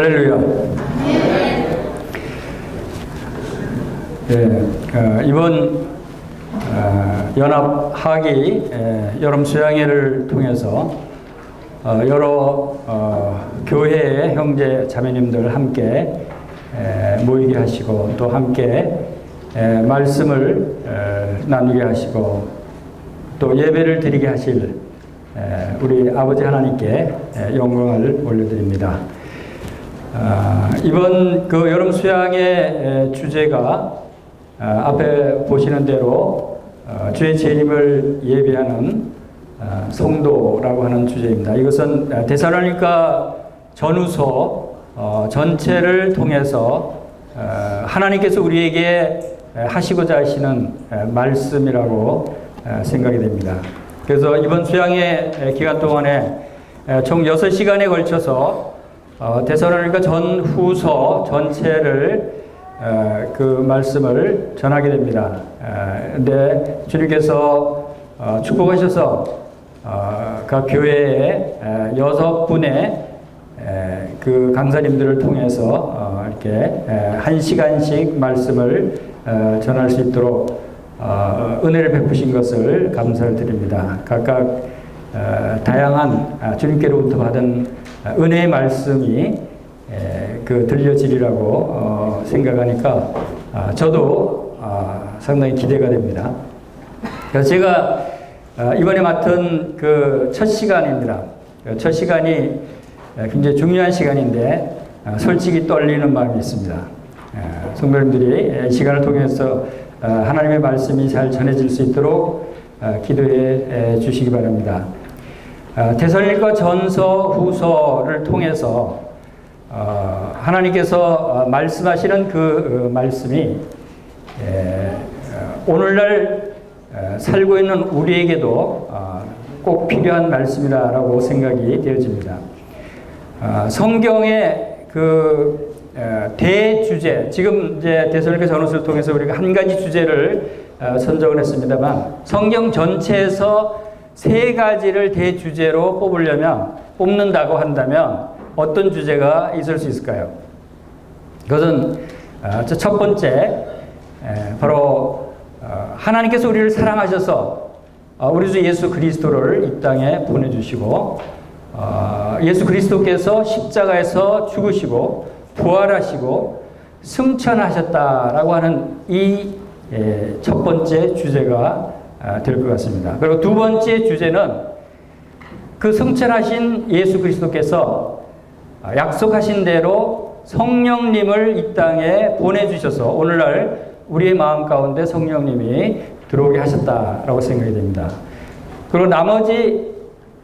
할렐루야. 이번 연합 하기 여름 수양회를 통해서 여러 교회의 형제 자매님들 함께 모이게 하시고 또 함께 말씀을 나누게 하시고 또 예배를 드리게 하실 우리 아버지 하나님께 영광을 올려드립니다. 이번 그 여름 수양의 주제가 앞에 보시는 대로 주의 재림을 예비하는 성도라고 하는 주제입니다. 이것은 데살로니가 전후서 전체를 통해서 하나님께서 우리에게 하시고자 하시는 말씀이라고 생각이 됩니다. 그래서 이번 수양의 기간 동안에 총 6시간에 걸쳐서 데살로니가 전후서 전체를 그 말씀을 전하게 됩니다. 근데 주님께서 축복하셔서 각 교회에 6분의 그 강사님들을 통해서 이렇게 1시간씩 말씀을 전할 수 있도록 은혜를 베푸신 것을 감사를 드립니다. 각각 다양한 주님께로부터 받은 은혜의 말씀이 그 들려지리라고 생각하니까 저도 상당히 기대가 됩니다. 그래서 제가 이번에 맡은 그 첫 시간입니다. 첫 시간이 굉장히 중요한 시간인데 솔직히 떨리는 마음이 있습니다. 성도님들이 시간을 통해서 하나님의 말씀이 잘 전해질 수 있도록 기도해 주시기 바랍니다. 데살로니가 전서 후서를 통해서 하나님께서 말씀하시는 그 말씀이 오늘날 살고 있는 우리에게도 꼭 필요한 말씀이라고 생각이 되어집니다. 성경의 그 대주제, 지금 이제 데살로니가 전후서를 통해서 우리가 한 가지 주제를 선정을 했습니다만 성경 전체에서 3가지를 대주제로 뽑는다고 한다면 어떤 주제가 있을 수 있을까요? 그것은 첫 번째 바로 하나님께서 우리를 사랑하셔서 우리 주 예수 그리스도를 이 땅에 보내주시고 예수 그리스도께서 십자가에서 죽으시고 부활하시고 승천하셨다라고 하는 이 첫 번째 주제가 될 것 같습니다. 그리고 두 번째 주제는 그 승천하신 예수 그리스도께서 약속하신 대로 성령님을 이 땅에 보내주셔서 오늘날 우리의 마음 가운데 성령님이 들어오게 하셨다라고 생각이 됩니다. 그리고 나머지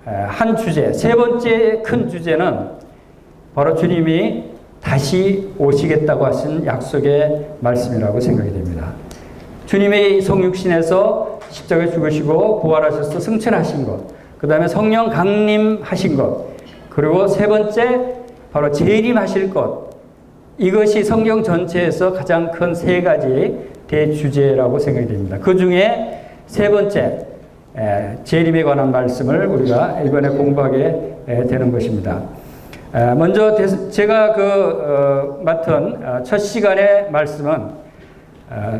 한 주제, 세 번째 큰 주제는 바로 주님이 다시 오시겠다고 하신 약속의 말씀이라고 생각이 됩니다. 주님의 성육신에서 십자가에 죽으시고 부활하셔서 승천하신 것, 그 다음에 성령 강림하신 것, 그리고 세 번째 바로 재림하실 것, 이것이 성경 전체에서 가장 큰 3가지 대주제라고 생각이 됩니다. 그 중에 세 번째 재림에 관한 말씀을 우리가 이번에 공부하게 되는 것입니다. 먼저 제가 맡은 첫 시간의 말씀은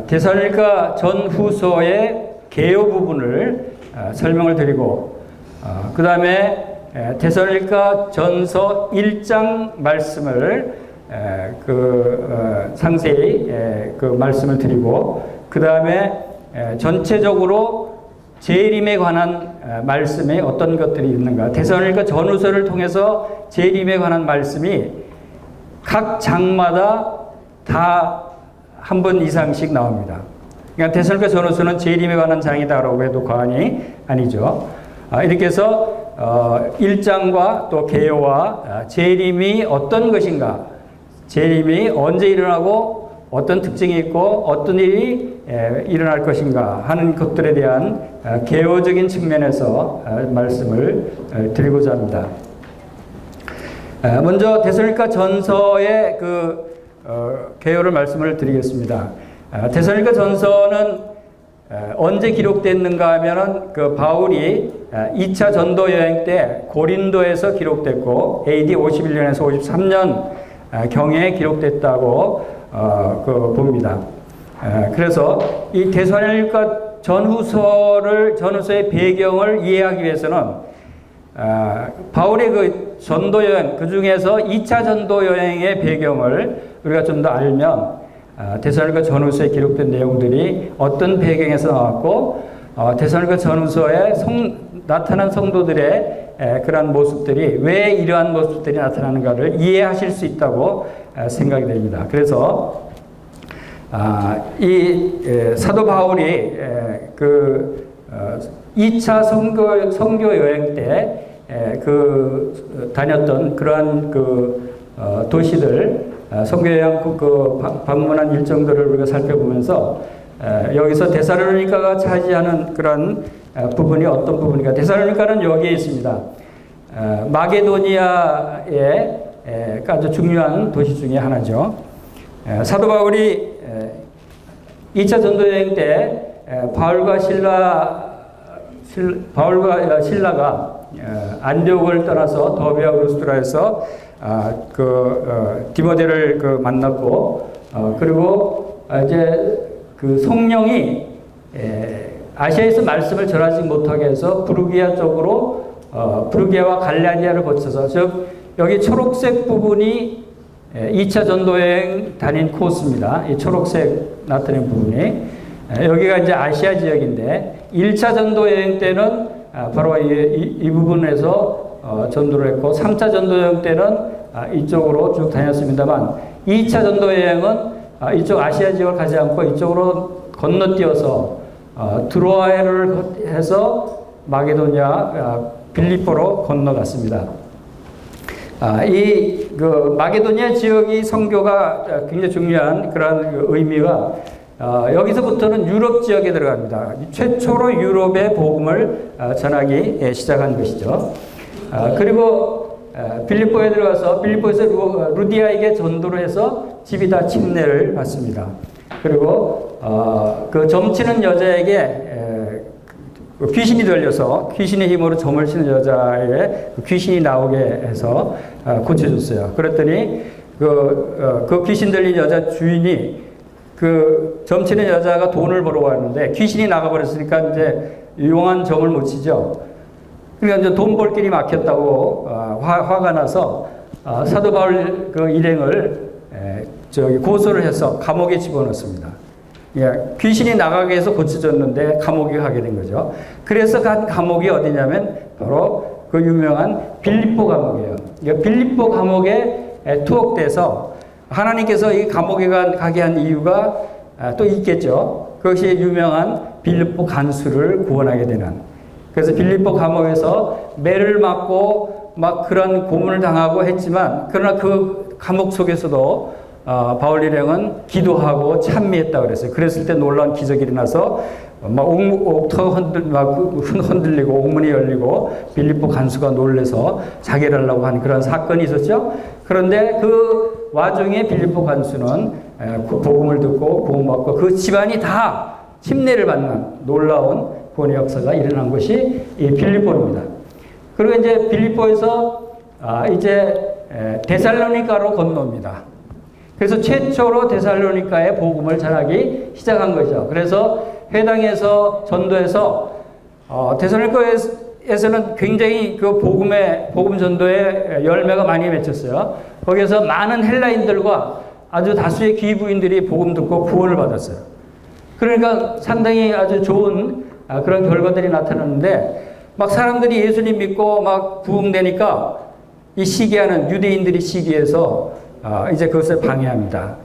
데살로니가 전후서의 개요 부분을 설명을 드리고 그 다음에 데살로니가 전서 1장 말씀을 상세히 그 말씀을 드리고 그 다음에 전체적으로 재림에 관한 말씀에 어떤 것들이 있는가, 데살로니가 전후서를 통해서 재림에 관한 말씀이 각 장마다 다 한 번 이상씩 나옵니다. 그러니까 데살로니가 전후서는 재림에 관한 장이다라고 해도 과언이 아니죠. 이렇게 해서 1장과 또 개요와 재림이 어떤 것인가, 재림이 언제 일어나고 어떤 특징이 있고 어떤 일이 일어날 것인가 하는 것들에 대한 개요적인 측면에서 말씀을 드리고자 합니다. 먼저 데살로니가 전서의 개요를 말씀을 드리겠습니다. 데살로니가 전서는 언제 기록됐는가 하면은 그 바울이 2차 전도 여행 때 고린도에서 기록됐고 AD 51년에서 53년 경에 기록됐다고 봅니다. 그래서 이 데살로니가 전후서의 배경을 이해하기 위해서는 바울의 그 전도 여행, 그 중에서 2차 전도 여행의 배경을 우리가 좀 더 알면 데살로니가 전후서에 기록된 내용들이 어떤 배경에서 나왔고 데살로니가 전후서에 나타난 성도들의 그러한 모습들이 왜 이러한 모습들이 나타나는가를 이해하실 수 있다고 생각이 됩니다. 그래서 이 사도 바울이 그 2차 선교 여행 때 다녔던 그러한 도시들 선교 여행 방문한 일정들을 우리가 살펴보면서 여기서 데살로니가가 차지하는 그런 부분이 어떤 부분인가? 데살로니가는 여기에 있습니다. 마게도니아의 아주 중요한 도시 중에 하나죠. 사도 바울이 2차 전도 여행 때 바울과 실라가 안디옥을 떠나서 더베와 루스드라에서 디모데를 만났고 그리고 이제 그 성령이 아시아에서 말씀을 전하지 못하게 해서 부르기아 쪽으로 부르기아와 갈라디아를 거쳐서 즉 여기 초록색 부분이 2차 전도여행 다닌 코스입니다. 이 초록색 나타낸 부분이 여기가 이제 아시아 지역인데 1차 전도여행 때는 바로 이 부분에서 전도를 했고 3차 전도여행 때는 이쪽으로 쭉 다녔습니다만 2차 전도여행은 이쪽 아시아 지역을 가지 않고 이쪽으로 건너뛰어서 드로아에를 해서 마게도냐 빌립보로 건너갔습니다. 이 마게도냐 지역이 선교가 굉장히 중요한 그런 의미가 여기서부터는 유럽 지역에 들어갑니다. 최초로 유럽의 복음을 전하기 시작한 것이죠. 그리고 빌립보에 들어가서 빌립보에서 루디아에게 전도를 해서 집이 다 침례를 받습니다. 그리고 그 점치는 여자에게 귀신이 들려서 귀신의 힘으로 점을 치는 여자의 귀신이 나오게 해서 고쳐줬어요. 그랬더니 그 귀신 들린 여자 주인이 그 점치는 여자가 돈을 벌어 왔는데 귀신이 나가버렸으니까 이제 유용한 점을 못 치죠. 그러니까 이제 돈 벌 길이 막혔다고 화가 나서 사도 바울 그 일행을 고소를 해서 감옥에 집어넣습니다. 귀신이 나가게 해서 고쳐졌는데 감옥에 가게 된 거죠. 그래서 간 감옥이 어디냐면 바로 그 유명한 빌립보 감옥이에요. 빌립보 감옥에 투옥돼서 하나님께서 이 감옥에 가게 한 이유가 또 있겠죠. 그것이 유명한 빌립보 간수를 구원하게 되는. 그래서 빌립보 감옥에서 매를 맞고 막 그런 고문을 당하고 했지만 그러나 그 감옥 속에서도 바울 일행은 기도하고 찬미했다고 그랬어요. 그랬을 때 놀라운 기적이 일어나서 막 옥터가 흔들리고 옥문이 열리고 빌립보 간수가 놀래서 자결 하려고 하는 그런 사건이 있었죠. 그런데 그 와중에 빌립보 간수는 그 복음을 듣고 구원받고 그 집안이 다 침례를 받는 놀라운 구원의 역사가 일어난 것이 이 빌립보입니다. 그리고 이제 빌립보에서 이제 데살로니가로 건너옵니다. 그래서 최초로 데살로니가의 복음을 전하기 시작한 거죠. 그래서 회당에서 전도해서 데살로니가에서는 굉장히 그 복음 전도의 열매가 많이 맺혔어요. 거기에서 많은 헬라인들과 아주 다수의 귀부인들이 복음 듣고 구원을 받았어요. 그러니까 상당히 아주 좋은 그런 결과들이 나타났는데 막 사람들이 예수님 믿고 막 부흥되니까 이 시기하는 유대인들이 시기해서 이제 그것을 방해합니다.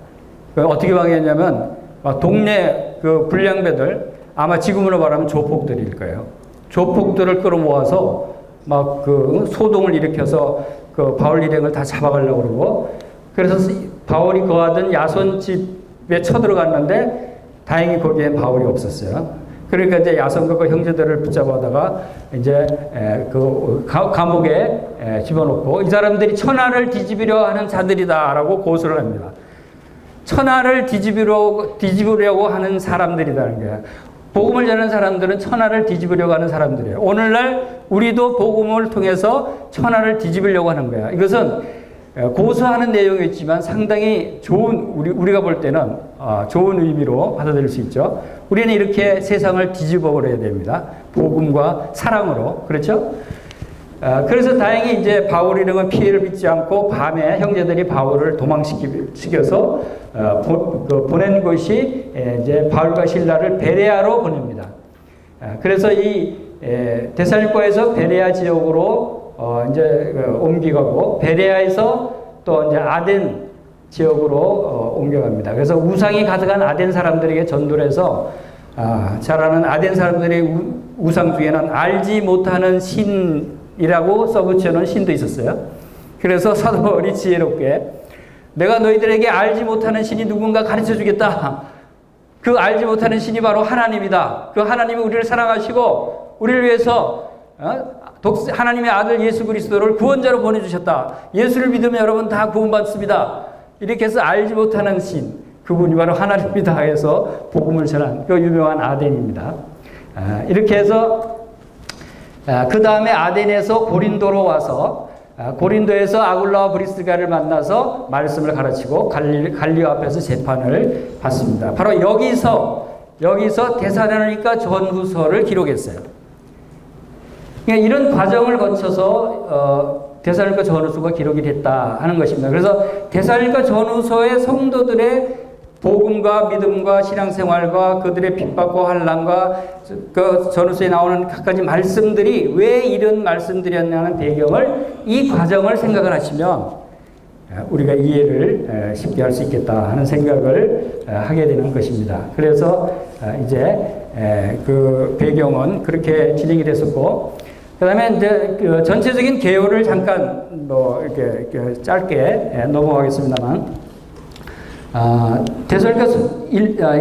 어떻게 방해했냐면 동네 그 불량배들 아마 지금으로 말하면 조폭들일 거예요. 조폭들을 끌어모아서 막 그 소동을 일으켜서 그 바울 일행을 다 잡아가려고 그러고 그래서 바울이 거하던 야손 집에 쳐들어갔는데 다행히 거기엔 바울이 없었어요. 그러니까 이제 야손과 그 형제들을 붙잡아다가 이제 그 감옥에 집어넣고 이 사람들이 천하를 뒤집으려 하는 자들이다라고 고소를 합니다. 천하를 뒤집으려고 하는 사람들이라는 거예요. 복음을 전하는 사람들은 천하를 뒤집으려고 하는 사람들이에요. 오늘날 우리도 복음을 통해서 천하를 뒤집으려고 하는 거야. 이것은 고소하는 내용이었지만 상당히 좋은, 우리가 볼 때는 좋은 의미로 받아들일 수 있죠. 우리는 이렇게 세상을 뒤집어 버려야 됩니다. 복음과 사랑으로. 그렇죠? 그래서 다행히 이제 바울이는 피해를 빚지 않고 밤에 형제들이 바울을 도망시켜서 보낸 것이 이제 바울과 실라를 베레아로 보냅니다. 그래서 이 데살로니가에서 베레아 지역으로 이제 옮겨가고 베레아에서 또 이제 아덴 지역으로 옮겨갑니다. 그래서 우상이 가득한 아덴 사람들에게 전도를 해서 잘 아는 아덴 사람들의 우상 중에는 알지 못하는 신이라고 써붙여놓은 신도 있었어요. 그래서 사도 바울이 지혜롭게 내가 너희들에게 알지 못하는 신이 누군가 가르쳐 주겠다. 그 알지 못하는 신이 바로 하나님이다. 그 하나님이 우리를 사랑하시고 우리를 위해서 하나님의 아들 예수 그리스도를 구원자로 보내주셨다. 예수를 믿으면 여러분 다 구원받습니다. 이렇게 해서 알지 못하는 신, 그분이 바로 하나님이다 해서 복음을 전한 그 유명한 아덴입니다. 이렇게 해서 그 다음에 아덴에서 고린도로 와서 고린도에서 아굴라와 브리스가를 만나서 말씀을 가르치고 갈리오 앞에서 재판을 받습니다. 바로 여기서 데살로니가 전후서를 기록했어요. 그러니까 이런 과정을 거쳐서 데살로니가 전후서가 기록이 됐다 하는 것입니다. 그래서 데살로니가 전후서의 성도들의 복음과 믿음과 신앙생활과 그들의 핍박과 환난과 그 전후서에 나오는 갖가지 말씀들이 왜 이런 말씀들이었냐는 배경을, 이 과정을 생각을 하시면 우리가 이해를 쉽게 할 수 있겠다 하는 생각을 하게 되는 것입니다. 그래서 이제 그 배경은 그렇게 진행이 됐었고, 그 다음에 이제 그 전체적인 개요를 잠깐 이렇게 짧게 넘어가겠습니다만, 데살로니가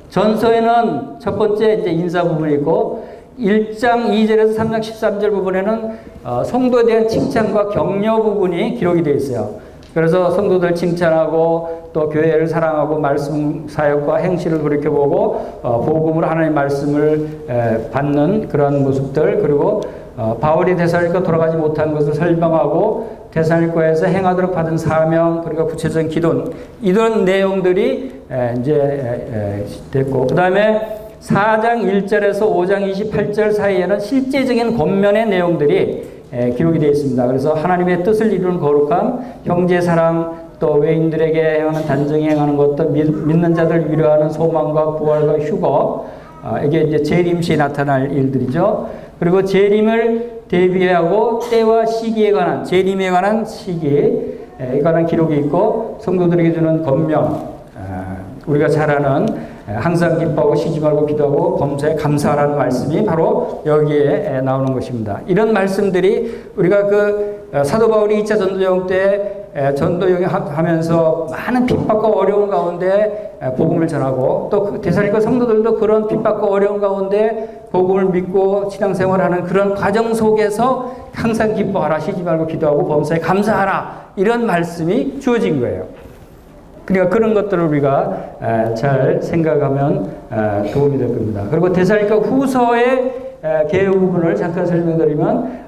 전서에는 첫 번째 이제 인사 부분이 있고, 1장 2절에서 3장 13절 부분에는 성도에 대한 칭찬과 격려 부분이 기록이 되어 있어요. 그래서 성도들 칭찬하고 또 교회를 사랑하고 말씀 사역과 행실을 돌이켜보고 복음으로 하나님의 말씀을 받는 그런 모습들, 그리고 바울이 데살로니가 돌아가지 못한 것을 설명하고 데살로니가에서 행하도록 받은 사명, 그리고 구체적인 기도, 이런 내용들이 이제 됐고, 그 다음에 4장 1절에서 5장 28절 사이에는 실제적인 권면의 내용들이 기록이 되어 있습니다. 그래서 하나님의 뜻을 이루는 거룩함, 형제 사랑, 또 외인들에게 행하는 단정히 행하는 것들, 믿는 자들 위로하는 소망과 부활과 휴거, 이게 이제 재림시에 나타날 일들이죠. 그리고 재림을 대비하고 때와 시기에 관한, 재림에 관한 시기에 관한 기록이 있고, 성도들에게 주는 권면, 우리가 잘 아는 항상 기뻐하고 쉬지 말고 기도하고 범사에 감사하라는 말씀이 바로 여기에 나오는 것입니다. 이런 말씀들이 우리가 그 사도 바울이 2차 전도여행 때 전도여행 하면서 많은 핍박과 어려운 가운데 복음을 전하고, 또 데살로니가 성도들도 그런 핍박과 어려운 가운데 복음을 믿고 신앙생활하는 그런 과정 속에서 항상 기뻐하라, 쉬지 말고 기도하고 범사에 감사하라, 이런 말씀이 주어진 거예요. 그러니까 그런 것들을 우리가 잘 생각하면 도움이 될 겁니다. 그리고 데살로니가 후서의 개요 부분을 잠깐 설명드리면,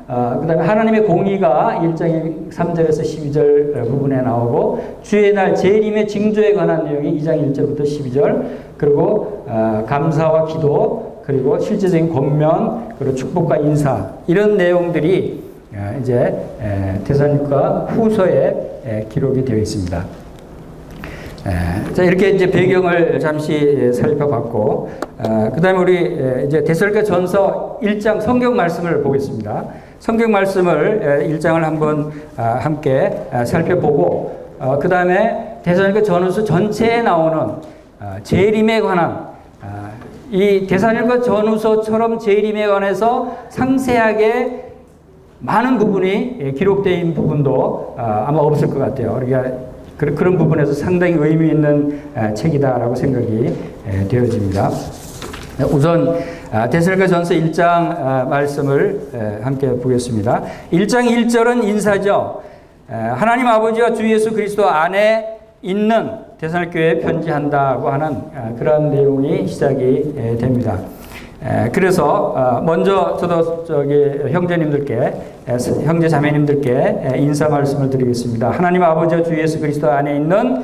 그 다음에 하나님의 공의가 1장 3절에서 12절 부분에 나오고, 주의 날 재림의 징조에 관한 내용이 2장 1절부터 12절, 그리고 감사와 기도, 그리고 실제적인 권면, 그리고 축복과 인사, 이런 내용들이 이제 데살로니가 후서에 기록이 되어 있습니다. 자, 이렇게 이제 배경을 잠시 살펴봤고, 그 다음에 우리 이제 데살로니가 전서 1장 성경 말씀을 보겠습니다. 성경 말씀을 1장을 한번 함께 살펴보고, 그 다음에 데살로니가 전후서 전체에 나오는 재림에 관한, 이 데살로니가 전후서처럼 재림에 관해서 상세하게 많은 부분이 기록되어 있는 부분도 아마 없을 것 같아요. 그러니까 그런 부분에서 상당히 의미 있는 책이다라고 생각이 되어집니다. 우선 데살로니가 전서 1장 말씀을 함께 보겠습니다. 1장 1절은 인사죠. 하나님 아버지와 주 예수 그리스도 안에 있는 데살로니가 교회에 편지한다고 하는 그런 내용이 시작이 됩니다. 그래서 먼저 저도 형제님들께, 형제 자매님들께 인사 말씀을 드리겠습니다. 하나님 아버지와 주 예수 그리스도 안에 있는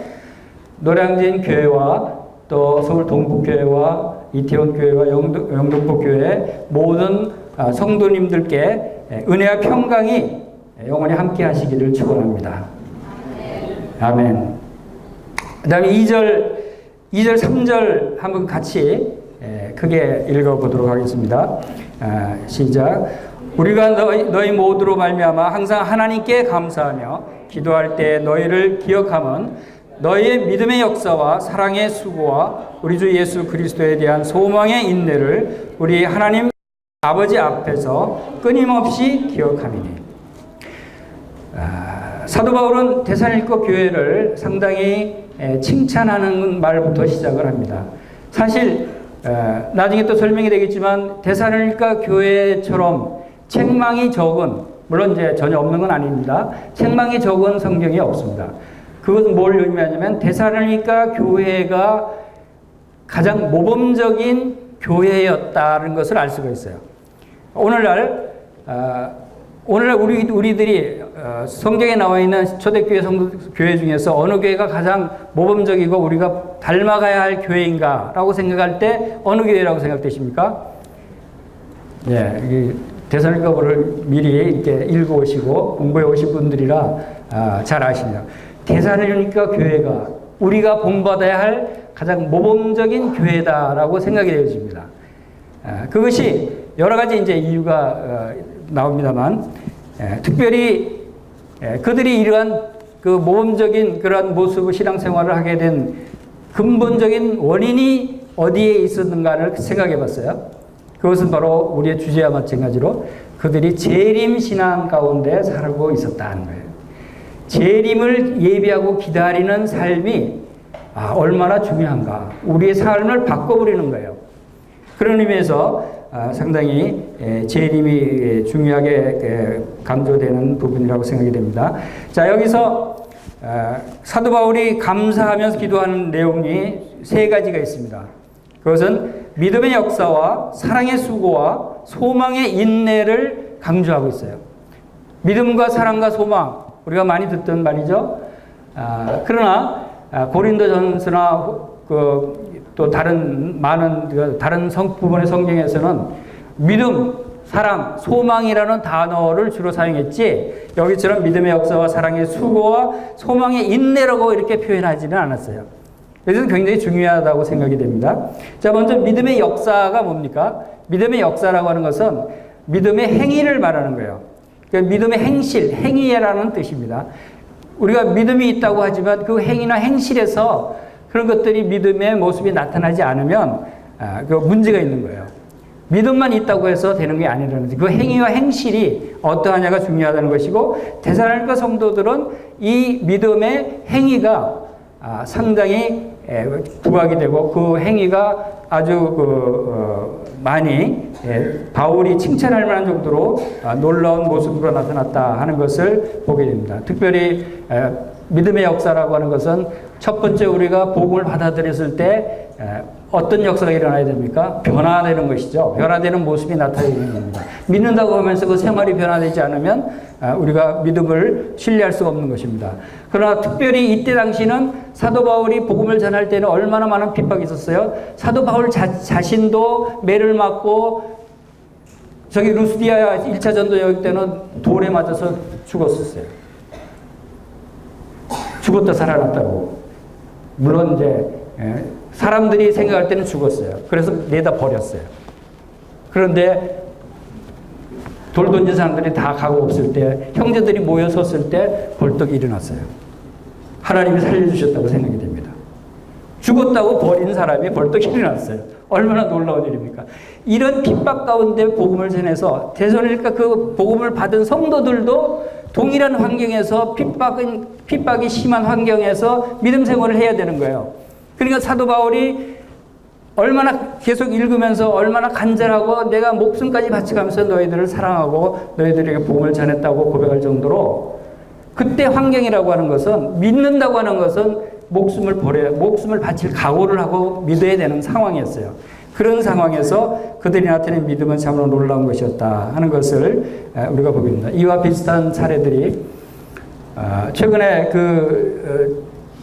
노량진 교회와 또 서울 동북교회와 이태원 교회와 영등포 교회 모든 성도님들께 은혜와 평강이 영원히 함께 하시기를 축원합니다. 아멘. 그 다음에 2절, 3절 한번 같이 크게 읽어보도록 하겠습니다. 시작. 우리가 너희 모두로 말미암아 항상 하나님께 감사하며 기도할 때 너희를 기억함은 너희의 믿음의 역사와 사랑의 수고와 우리 주 예수 그리스도에 대한 소망의 인내를 우리 하나님 아버지 앞에서 끊임없이 기억함이니. 사도 바울은 데살로니가 교회를 상당히 칭찬하는 말부터 시작을 합니다. 사실 나중에 또 설명이 되겠지만 데살로니가 교회처럼 책망이 적은, 물론 이제 전혀 없는 건 아닙니다. 책망이 적은 성경이 없습니다. 그것은 뭘 의미하냐면 데살로니가 교회가 가장 모범적인 교회였다는 것을 알 수가 있어요. 오늘날 우리들이 성경에 나와 있는 초대교회 교회 중에서 어느 교회가 가장 모범적이고 우리가 닮아가야 할 교회인가라고 생각할 때 어느 교회라고 생각되십니까? 예, 데살로니가서를 미리 이렇게 읽어오시고 공부해 오신 분들이라 잘 아십니다. 데살로니가 교회가 우리가 본받아야 할 가장 모범적인 교회다라고 생각이 되어집니다. 그것이 여러 가지 이제 이유가 나옵니다만, 특별히 그들이 이러한 그 모범적인 그러한 모습의 신앙생활을 하게 된 근본적인 원인이 어디에 있었는가를 생각해 봤어요. 그것은 바로 우리의 주제와 마찬가지로 그들이 재림 신앙 가운데 살고 있었다는 거예요. 재림을 예비하고 기다리는 삶이 얼마나 중요한가. 우리의 삶을 바꿔버리는 거예요. 그런 의미에서 상당히 재림이 중요하게 강조되는 부분이라고 생각이 됩니다. 자, 여기서 사도 바울이 감사하면서 기도하는 내용이 세 가지가 있습니다. 그것은 믿음의 역사와 사랑의 수고와 소망의 인내를 강조하고 있어요. 믿음과 사랑과 소망, 우리가 많이 듣던 말이죠. 그러나 고린도전서나 또 다른 많은 다른 부분의 성경에서는 믿음, 사랑, 소망이라는 단어를 주로 사용했지 여기처럼 믿음의 역사와 사랑의 수고와 소망의 인내라고 이렇게 표현하지는 않았어요. 그래서 굉장히 중요하다고 생각이 됩니다. 자, 먼저 믿음의 역사가 뭡니까? 믿음의 역사라고 하는 것은 믿음의 행위를 말하는 거예요. 그러니까 믿음의 행실, 행위라는 뜻입니다. 우리가 믿음이 있다고 하지만 그 행위나 행실에서 그런 것들이 믿음의 모습이 나타나지 않으면 그 문제가 있는 거예요. 믿음만 있다고 해서 되는 게 아니라는 거죠. 그 행위와 행실이 어떠하냐가 중요하다는 것이고 데살로니가 성도들은 이 믿음의 행위가 상당히 부각이 되고 그 행위가 아주 많이 바울이 칭찬할 만한 정도로 놀라운 모습으로 나타났다 하는 것을 보게 됩니다. 특별히 믿음의 역사라고 하는 것은 첫 번째 우리가 복음을 받아들였을 때 어떤 역사가 일어나야 됩니까? 변화되는 것이죠. 변화되는 모습이 나타나는 겁니다. 믿는다고 하면서 그 생활이 변화되지 않으면 우리가 믿음을 신뢰할 수가 없는 것입니다. 그러나 특별히 이때 당시는 사도 바울이 복음을 전할 때는 얼마나 많은 핍박이 있었어요. 사도 바울 자신도 매를 맞고 저기 루스디아 1차 전도 여기 때는 돌에 맞아서 죽었었어요. 죽었다 살아났다고. 물론 이제 사람들이 생각할 때는 죽었어요. 그래서 내다 버렸어요. 그런데 돌 던진 사람들이 다 가고 없을 때 형제들이 모여 섰을 때 벌떡 일어났어요. 하나님이 살려주셨다고 생각이 됩니다. 죽었다고 버린 사람이 벌떡 일어났어요. 얼마나 놀라운 일입니까? 이런 핍박 가운데 복음을 전해서 데살로니가 그 복음을 받은 성도들도 동일한 환경에서 핍박이 심한 환경에서 믿음 생활을 해야 되는 거예요. 그러니까 사도 바울이 얼마나 계속 읽으면서 얼마나 간절하고 내가 목숨까지 바쳐가면서 너희들을 사랑하고 너희들에게 복음을 전했다고 고백할 정도로 그때 환경이라고 하는 것은 믿는다고 하는 것은 목숨을 바칠 각오를 하고 믿어야 되는 상황이었어요. 그런 상황에서 그들이 나타낸 믿음은 참으로 놀라운 것이었다 하는 것을 우리가 보게 됩니다. 이와 비슷한 사례들이 최근에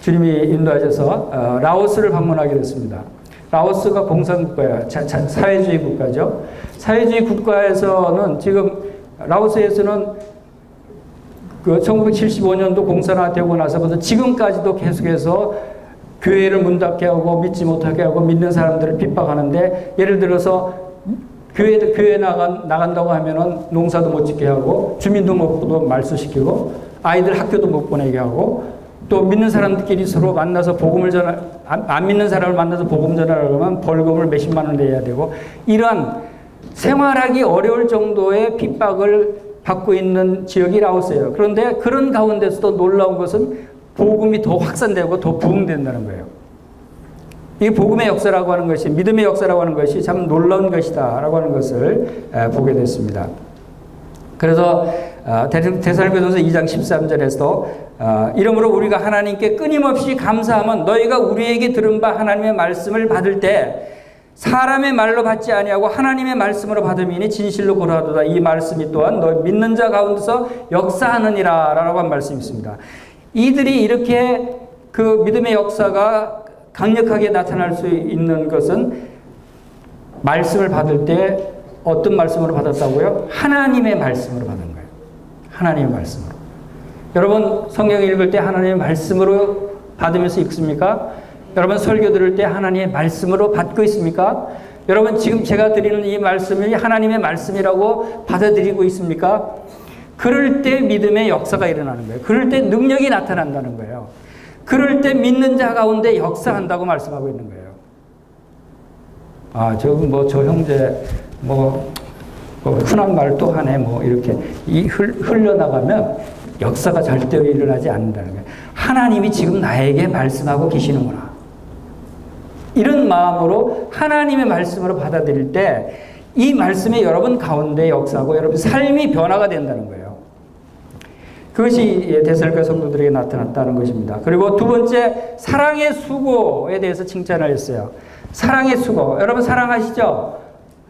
주님이 인도하셔서 라오스를 방문하게 됐습니다. 라오스가 공산국가예요. 사회주의 국가죠. 사회주의 국가에서는 지금 라오스에서는 1975년도 공산화되고 나서부터 지금까지도 계속해서 교회를 문 닫게 하고 믿지 못하게 하고 믿는 사람들을 핍박하는데, 예를 들어서 교회 나간다고 하면은 농사도 못 짓게 하고 주민등록부도 말소시키고 아이들 학교도 못 보내게 하고, 또 믿는 사람들끼리 서로 만나서 안 믿는 사람을 만나서 복음 전하려고 하면 벌금을 몇십만 원 내야 되고, 이러한 생활하기 어려울 정도의 핍박을 받고 있는 지역이 라오스예요. 그런데 그런 가운데서도 놀라운 것은 복음이 더 확산되고 더 부흥된다는 거예요. 이 복음의 역사라고 하는 것이, 믿음의 역사라고 하는 것이 참 놀라운 것이다 라고 하는 것을 보게 됐습니다. 그래서 데살로니가전서 2장 13절에서 이러므로 우리가 하나님께 끊임없이 감사하면 너희가 우리에게 들은 바 하나님의 말씀을 받을 때 사람의 말로 받지 아니하고 하나님의 말씀으로 받음이니 진실로 고라하도다. 이 말씀이 또한 너희 믿는 자 가운데서 역사하느니라 라고 한 말씀이 있습니다. 이들이 이렇게 그 믿음의 역사가 강력하게 나타날 수 있는 것은 말씀을 받을 때 어떤 말씀으로 받았다고요? 하나님의 말씀으로 받은 거예요. 하나님의 말씀으로. 여러분 성경 읽을 때 하나님의 말씀으로 받으면서 읽습니까? 여러분 설교 들을 때 하나님의 말씀으로 받고 있습니까? 여러분 지금 제가 드리는 이 말씀이 하나님의 말씀이라고 받아들이고 있습니까? 그럴 때 믿음의 역사가 일어나는 거예요. 그럴 때 능력이 나타난다는 거예요. 그럴 때 믿는 자 가운데 역사한다고 말씀하고 있는 거예요. 저 형제 흔한 말 또 하네 이렇게 흘려나가면 역사가 절대로 일어나지 않는다는 거예요. 하나님이 지금 나에게 말씀하고 계시는구나. 이런 마음으로 하나님의 말씀으로 받아들일 때 이 말씀이 여러분 가운데 역사하고 여러분 삶이 변화가 된다는 거예요. 그것이 데살로니가 성도들에게 나타났다는 것입니다. 그리고 두 번째, 사랑의 수고에 대해서 칭찬을 했어요. 사랑의 수고. 여러분 사랑하시죠?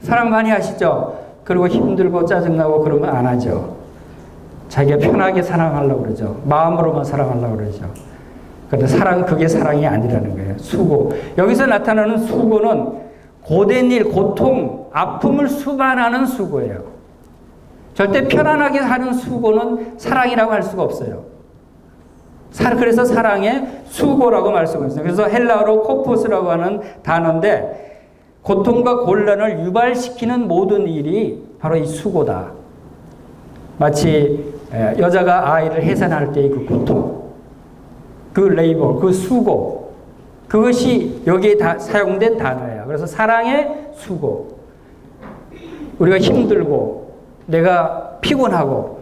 사랑 많이 하시죠? 그리고 힘들고 짜증나고 그러면 안 하죠. 자기가 편하게 사랑하려고 그러죠. 마음으로만 사랑하려고 그러죠. 그런데 그게 사랑이 아니라는 거예요. 수고. 여기서 나타나는 수고는 고된 일, 고통, 아픔을 수반하는 수고예요. 절대 편안하게 하는 수고는 사랑이라고 할 수가 없어요. 그래서 사랑의 수고라고 말씀하셨어요. 그래서 헬라어로 코포스라고 하는 단어인데 고통과 곤란을 유발시키는 모든 일이 바로 이 수고다. 마치 여자가 아이를 해산할 때의 그 고통, 그 레이버, 그 수고, 그것이 여기에 다 사용된 단어예요. 그래서 사랑의 수고. 우리가 힘들고 내가 피곤하고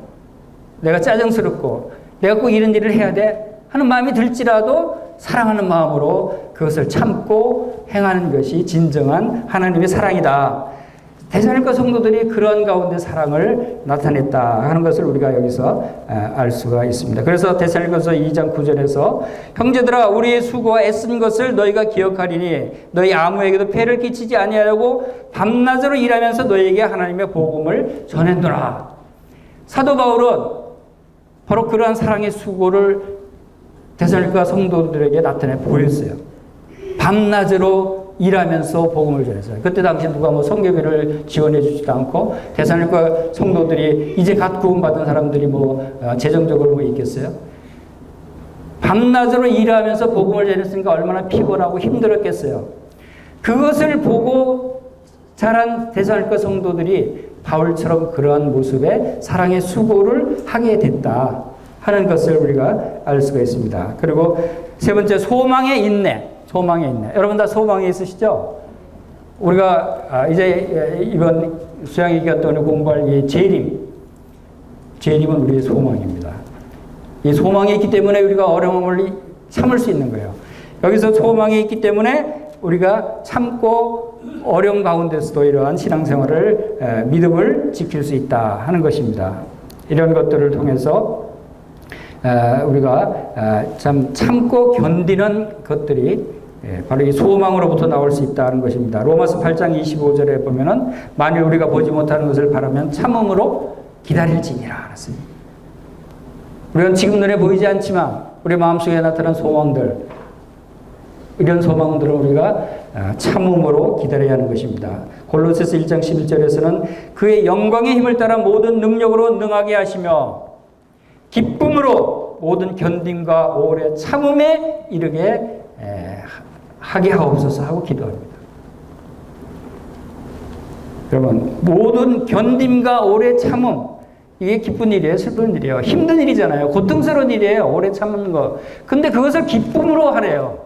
내가 짜증스럽고 내가 꼭 이런 일을 해야 돼 하는 마음이 들지라도 사랑하는 마음으로 그것을 참고 행하는 것이 진정한 하나님의 사랑이다. 데살로니가 성도들이 그런 가운데 사랑을 나타냈다 하는 것을 우리가 여기서 알 수가 있습니다. 그래서 데살로니가서 2장 9절에서 형제들아 우리의 수고와 애쓴 것을 너희가 기억하리니 너희 아무에게도 폐를 끼치지 아니하려고 밤낮으로 일하면서 너희에게 하나님의 복음을 전했노라. 사도 바울은 바로 그러한 사랑의 수고를 데살로니가 성도들에게 나타내 보였어요. 밤낮으로 일하면서 복음을 전했어요. 그때 당시 누가 성교비를 지원해 주지도 않고 데살로니가 성도들이 이제 갓 구원받은 사람들이 재정적으로 있겠어요? 밤낮으로 일하면서 복음을 전했으니까 얼마나 피곤하고 힘들었겠어요. 그것을 보고 자란 데살로니가 성도들이 바울처럼 그러한 모습의 사랑의 수고를 하게 됐다 하는 것을 우리가 알 수가 있습니다. 그리고 세 번째, 소망의 인내. 소망의 인내. 여러분 다 소망이 있으시죠? 우리가 이제 이번 수양의 기간 동안에 공부할 이 재림. 재림은 우리의 소망입니다. 이 소망이 있기 때문에 우리가 어려움을 참을 수 있는 거예요. 여기서 소망이 있기 때문에 우리가 참고 어려움 가운데서도 이러한 신앙생활을 믿음을 지킬 수 있다 하는 것입니다. 이런 것들을 통해서 우리가 참 참고 견디는 것들이 바로 이 소망으로부터 나올 수 있다는 것입니다. 로마서 8장 25절에 보면은 만일 우리가 보지 못하는 것을 바라면 참음으로 기다릴지니라 그랬습니다. 우리는 지금 눈에 보이지 않지만 우리 마음속에 나타난 소망들, 이런 소망들을 우리가 참음으로 기다려야 하는 것입니다. 골로새서 1장 11절에서는 그의 영광의 힘을 따라 모든 능력으로 능하게 하시며 기쁨으로 모든 견딤과 오래 참음에 이르게 하게 하옵소서 하고 기도합니다. 여러분, 모든 견딤과 오래 참음, 이게 기쁜 일이에요? 슬픈 일이에요? 힘든 일이잖아요. 고통스러운 일이에요. 오래 참는 거. 근데 그것을 기쁨으로 하래요.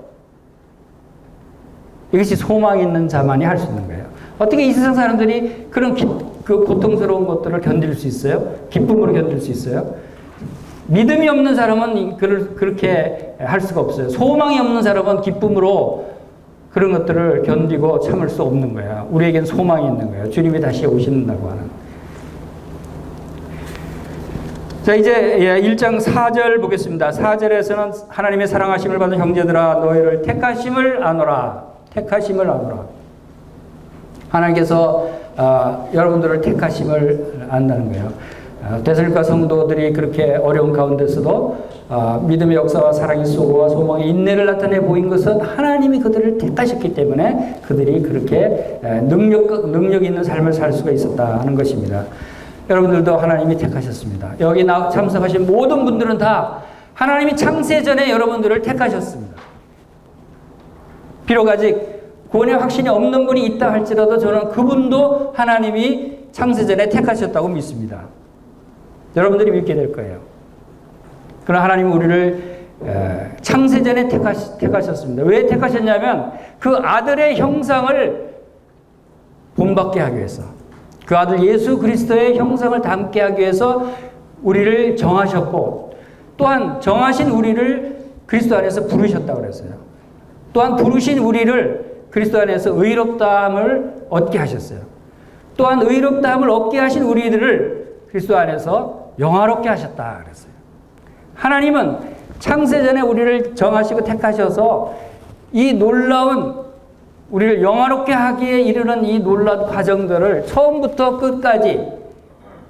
이것이 소망 있는 자만이 할 수 있는 거예요. 어떻게 이 세상 사람들이 그런 그 고통스러운 것들을 견딜 수 있어요? 기쁨으로 견딜 수 있어요? 믿음이 없는 사람은 그렇게 할 수가 없어요. 소망이 없는 사람은 기쁨으로 그런 것들을 견디고 참을 수 없는 거예요. 우리에겐 소망이 있는 거예요. 주님이 다시 오신다고 하는. 자, 이제 1장 4절 보겠습니다. 4절에서는 하나님의 사랑하심을 받은 형제들아 너희를 택하심을 아노라. 택하심을 아노라. 하나님께서 여러분들을 택하심을 안다는 거예요. 데살로니가 성도들이 그렇게 어려운 가운데서도 믿음의 역사와 사랑의 수고와 소망의 인내를 나타내 보인 것은 하나님이 그들을 택하셨기 때문에 그들이 그렇게 능력 있는 삶을 살 수가 있었다 하는 것입니다. 여러분들도 하나님이 택하셨습니다. 여기 참석하신 모든 분들은 다 하나님이 창세 전에 여러분들을 택하셨습니다. 비록 아직 구원의 확신이 없는 분이 있다 할지라도 저는 그분도 하나님이 창세 전에 택하셨다고 믿습니다. 여러분들이 믿게 될 거예요. 그러나 하나님은 우리를 창세전에 택하셨습니다. 왜 택하셨냐면 그 아들의 형상을 본받게 하기 위해서, 그 아들 예수 그리스도의 형상을 담게 하기 위해서 우리를 정하셨고, 또한 정하신 우리를 그리스도 안에서 부르셨다고 그랬어요. 또한 부르신 우리를 그리스도 안에서 의롭다함을 얻게 하셨어요. 또한 의롭다함을 얻게 하신 우리들을 그리스도 안에서 영화롭게 하셨다 그랬어요. 하나님은 창세전에 우리를 정하시고 택하셔서 이 놀라운 우리를 영화롭게 하기에 이르는 이 놀라운 과정들을 처음부터 끝까지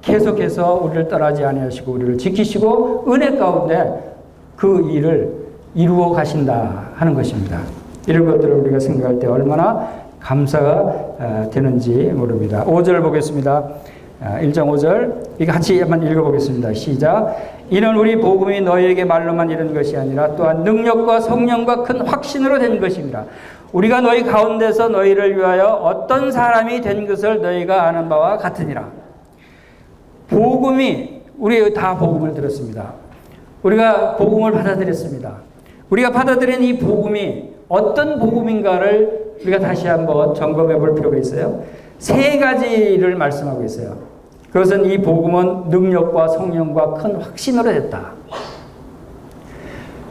계속해서 우리를 떠나지 아니하시고 우리를 지키시고 은혜 가운데 그 일을 이루어 가신다 하는 것입니다. 이런 것들을 우리가 생각할 때 얼마나 감사가 되는지 모릅니다. 5절 보겠습니다. 1장 5절 이거 같이 한번 읽어보겠습니다. 시작. 이는 우리 복음이 너희에게 말로만 이른 것이 아니라 또한 능력과 성령과 큰 확신으로 된 것입니다. 우리가 너희 가운데서 너희를 위하여 어떤 사람이 된 것을 너희가 아는 바와 같으니라. 복음이, 우리 다 복음을 들었습니다. 우리가 복음을 받아들였습니다. 우리가 받아들인 이 복음이 어떤 복음인가를 우리가 다시 한번 점검해 볼 필요가 있어요. 세 가지를 말씀하고 있어요. 그것은 이 복음은 능력과 성령과 큰 확신으로 됐다.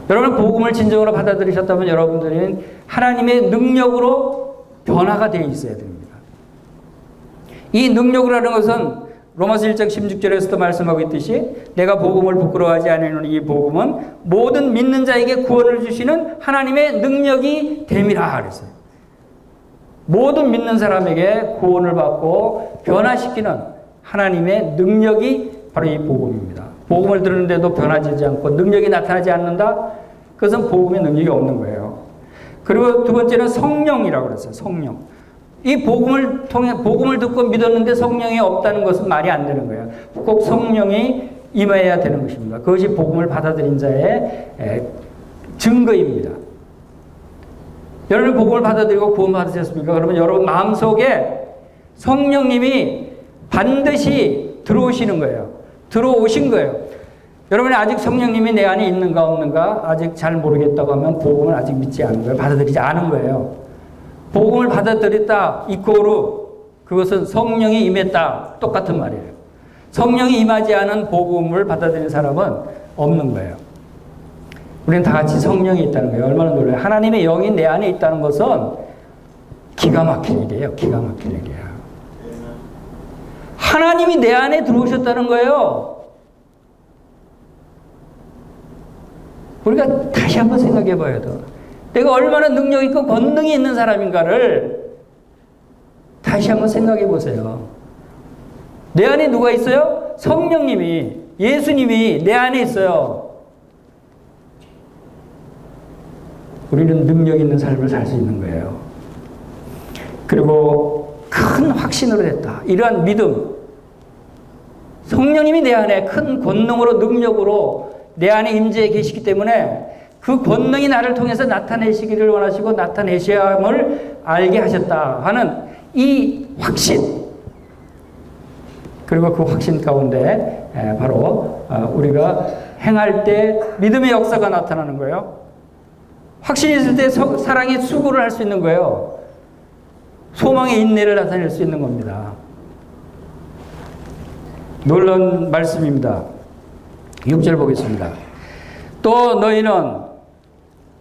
여러분 복음을 진정으로 받아들이셨다면 여러분들은 하나님의 능력으로 변화가 되어 있어야 됩니다. 이 능력이라는 것은 로마서 1장 16절에서도 말씀하고 있듯이 내가 복음을 부끄러워하지 않는 이 복음은 모든 믿는 자에게 구원을 주시는 하나님의 능력이 됨이라 그랬어요. 모든 믿는 사람에게 구원을 받고 변화시키는 하나님의 능력이 바로 이 복음입니다. 복음을 들었는데도 변화되지 않고 능력이 나타나지 않는다? 그것은 복음의 능력이 없는 거예요. 그리고 두 번째는 성령이라고 그랬어요. 성령. 이 복음을 통해 복음을 듣고 믿었는데 성령이 없다는 것은 말이 안 되는 거예요. 꼭 성령이 임해야 되는 것입니다. 그것이 복음을 받아들인 자의 증거입니다. 여러분 복음을 받아들이고 구원 받으셨습니까? 그러면 여러분 마음속에 성령님이 반드시 들어오시는 거예요. 들어오신 거예요. 여러분이 아직 성령님이 내 안에 있는가 없는가 아직 잘 모르겠다고 하면 복음을 아직 믿지 않은 거예요. 받아들이지 않은 거예요. 복음을 받아들였다 이코르 그것은 성령이 임했다 똑같은 말이에요. 성령이 임하지 않은 복음을 받아들인 사람은 없는 거예요. 우리는 다 같이 성령이 있다는 거예요. 얼마나 놀라요. 하나님의 영이 내 안에 있다는 것은 기가 막힌 일이에요. 기가 막힌 일이야. 하나님이 내 안에 들어오셨다는 거예요. 우리가 다시 한번 생각해 봐야 돼. 내가 얼마나 능력 있고 권능이 있는 사람인가를 다시 한번 생각해 보세요. 내 안에 누가 있어요? 성령님이, 예수님이 내 안에 있어요. 우리는 능력 있는 삶을 살 수 있는 거예요. 그리고 큰 확신으로 됐다. 이러한 믿음. 성령님이 내 안에 큰 권능으로, 능력으로 내 안에 임재해 계시기 때문에 그 권능이 나를 통해서 나타내시기를 원하시고 나타내셔야 함을 알게 하셨다 하는 이 확신. 그리고 그 확신 가운데 바로 우리가 행할 때 믿음의 역사가 나타나는 거예요. 확신이 있을 때 사랑의 수고를 할 수 있는 거예요. 소망의 인내를 나타낼 수 있는 겁니다. 놀라운 말씀입니다. 6절 보겠습니다. 또 너희는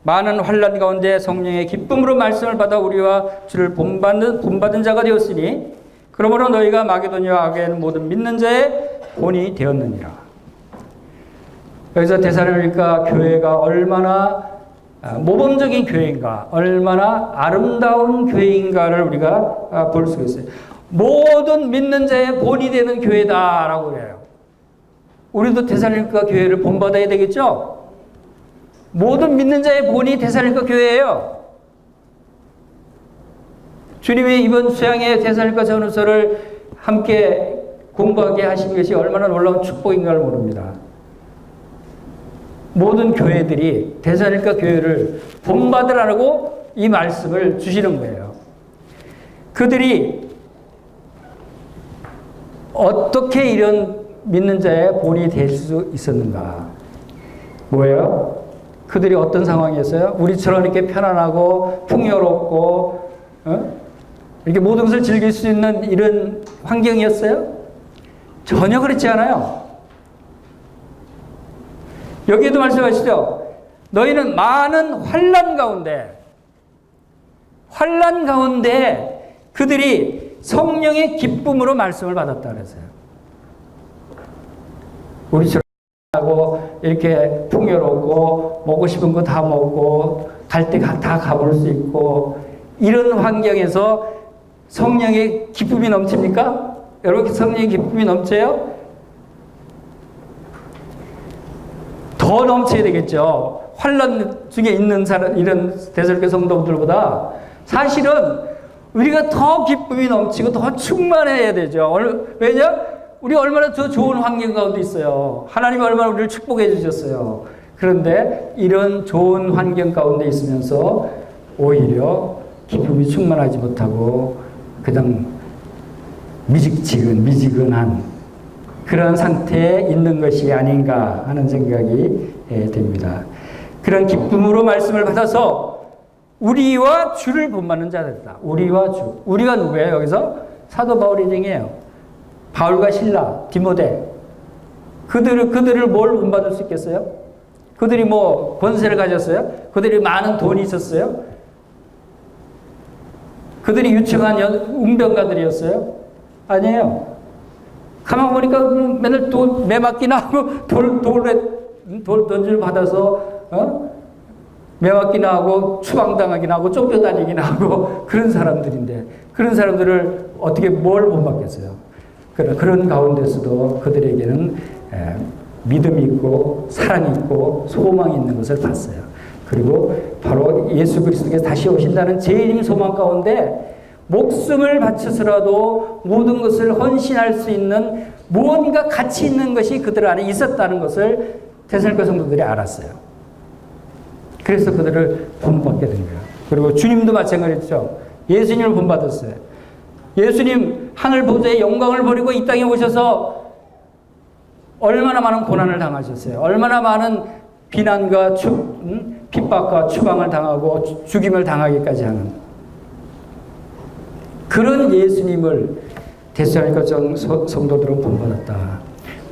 많은 환난 가운데 성령의 기쁨으로 말씀을 받아 우리와 주를 본받은 자가 되었으니 그러므로 너희가 마게도니아와 아가야는 모든 믿는 자의 본이 되었느니라. 여기서 데살로니가 교회가 얼마나 모범적인 교회인가, 얼마나 아름다운 교회인가를 우리가 볼 수가 있어요. 모든 믿는 자의 본이 되는 교회다라고 그래요. 우리도 데살로니가 교회를 본받아야 되겠죠? 모든 믿는 자의 본이 데살로니가 교회예요. 주님이 이번 수양의 데살로니가 전후서를 함께 공부하게 하신 것이 얼마나 놀라운 축복인가를 모릅니다. 모든 교회들이 데살로니가 교회를 본받으라고 이 말씀을 주시는 거예요. 그들이 어떻게 이런 믿는 자의 본이 될 수 있었는가? 뭐예요? 그들이 어떤 상황이었어요? 우리처럼 이렇게 편안하고 풍요롭고 이렇게 모든 것을 즐길 수 있는 이런 환경이었어요? 전혀 그렇지 않아요. 여기에도 말씀하시죠. 너희는 많은 환난 가운데 그들이 성령의 기쁨으로 말씀을 받았다 그랬어요. 우리처럼 하고 이렇게 풍요롭고 먹고 싶은 거 다 먹고 갈 때 다 가볼 수 있고 이런 환경에서 성령의 기쁨이 넘칩니까? 여러분 성령의 기쁨이 넘쳐요? 더 넘쳐야 되겠죠. 환난 중에 있는 사람, 이런 데살로니가 성도들보다 사실은 우리가 더 기쁨이 넘치고 더 충만해야 되죠. 왜냐? 우리 얼마나 더 좋은 환경 가운데 있어요. 하나님이 얼마나 우리를 축복해 주셨어요. 그런데 이런 좋은 환경 가운데 있으면서 오히려 기쁨이 충만하지 못하고 그냥 미지근한 그런 상태에 있는 것이 아닌가 하는 생각이 됩니다. 그런 기쁨으로 말씀을 받아서 우리와 주를 본받는 자들이다. 우리와 주. 우리가 누구예요? 여기서 사도 바울이 등이에요. 바울과 실라, 디모데. 그들을 뭘 본받을 수 있겠어요? 그들이 뭐 권세를 가졌어요? 그들이 많은 돈이 있었어요? 그들이 유창한 웅변가들이었어요? 아니에요. 가만 보니까 맨날 매맞기나 하고 돌 던질 받아서 매맞기나 하고 추방당하기나 하고 쫓겨다니기나 하고 그런 사람들인데 그런 사람들을 어떻게 뭘 본받겠어요? 그런 가운데서도 그들에게는 믿음이 있고 사랑이 있고 소망이 있는 것을 봤어요. 그리고 바로 예수 그리스도께서 다시 오신다는 제일 소망 가운데 목숨을 바쳐서라도 모든 것을 헌신할 수 있는 무언가 가치 있는 것이 그들 안에 있었다는 것을 데살로니가 성도들이 알았어요. 그래서 그들을 본받게 된 거예요. 그리고 주님도 마찬가지죠. 예수님을 본받았어요. 예수님 하늘 보좌의 영광을 버리고 이 땅에 오셔서 얼마나 많은 고난을 당하셨어요. 얼마나 많은 비난과 핍박과 추방을 당하고 죽임을 당하기까지 하는 그런 예수님을 데살로니가 성도들은 본받았다.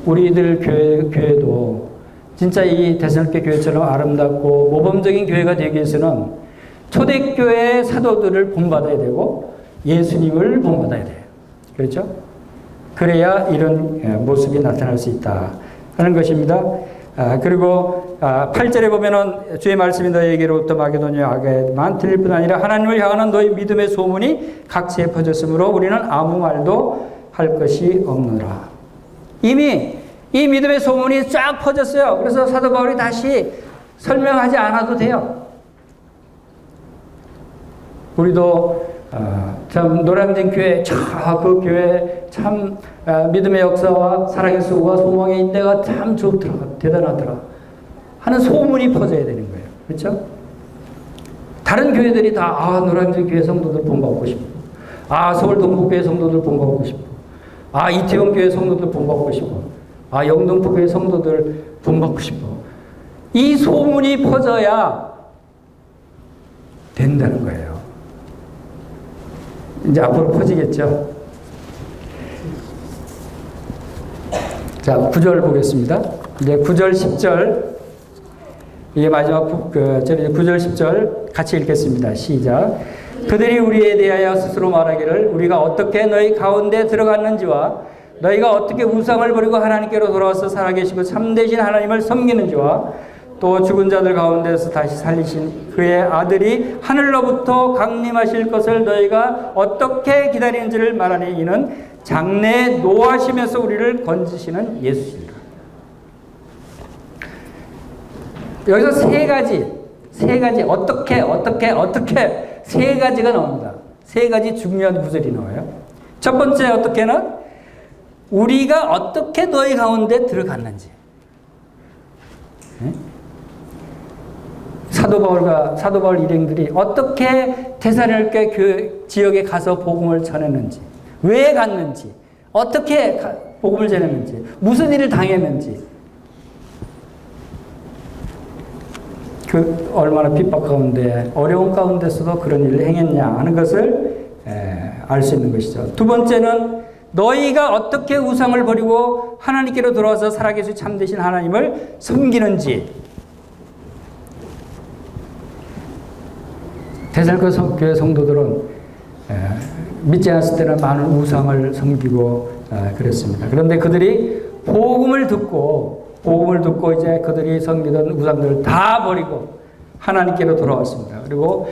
우리들 교회도 진짜 이 데살로니가 교회처럼 아름답고 모범적인 교회가 되기 위해서는 초대교회의 사도들을 본받아야 되고 예수님을 본받아야 돼요. 그렇죠? 그래야 이런 모습이 나타날 수 있다 하는 것입니다. 그리고 8절에 보면은 주의 말씀이 너희에게로부터 마게도냐에게만 들릴 뿐 아니라 하나님을 향하는 너희 믿음의 소문이 각지에 퍼졌으므로 우리는 아무 말도 할 것이 없노라. 이미 이 믿음의 소문이 쫙 퍼졌어요. 그래서 사도 바울이 다시 설명하지 않아도 돼요. 우리도 참 노량진 교회 그 교회 참 믿음의 역사와 사랑의 수고와 소망의 인내가 참 좋더라, 대단하더라 하는 소문이 퍼져야 되는 거예요. 그렇죠? 다른 교회들이 다 노량진 교회 성도들 본받고 싶고, 서울 동북교회 성도들 본받고 싶고, 이태원 교회 성도들 본받고 싶고, 영등포 교회 성도들 본받고 싶고, 이 소문이 퍼져야 된다는 거예요. 이제 앞으로 퍼지겠죠. 자, 9절 보겠습니다. 이제 9절, 10절. 이게 마지막 9절, 10절 같이 읽겠습니다. 시작. 그들이 우리에 대하여 스스로 말하기를 우리가 어떻게 너희 가운데 들어갔는지와 너희가 어떻게 우상을 버리고 하나님께로 돌아와서 살아계시고 참되신 하나님을 섬기는지와 또 죽은 자들 가운데서 다시 살리신 그의 아들이 하늘로부터 강림하실 것을 너희가 어떻게 기다리는지를 말하니 이는 장래에 노하시면서 우리를 건지시는 예수시니라. 여기서 세 가지 어떻게 세 가지가 나옵니다. 세 가지 중요한 구절이 나와요. 첫 번째 어떻게는 우리가 어떻게 너희 가운데 들어갔는지. 사도 바울 일행들이 어떻게 데살로니가 그 지역에 가서 복음을 전했는지, 왜 갔는지, 어떻게 복음을 전했는지, 무슨 일을 당했는지, 얼마나 핍박 가운데, 어려운 가운데서도 그런 일을 행했냐 하는 것을 알 수 있는 것이죠. 두 번째는 너희가 어떻게 우상을 버리고 하나님께로 돌아와서 살아계신 참되신 하나님을 섬기는지. 데살로니가 교회 성도들은 믿지 않았을 때는 많은 우상을 섬기고 그랬습니다. 그런데 그들이 복음을 듣고 이제 그들이 섬기던 우상들을 다 버리고 하나님께로 돌아왔습니다. 그리고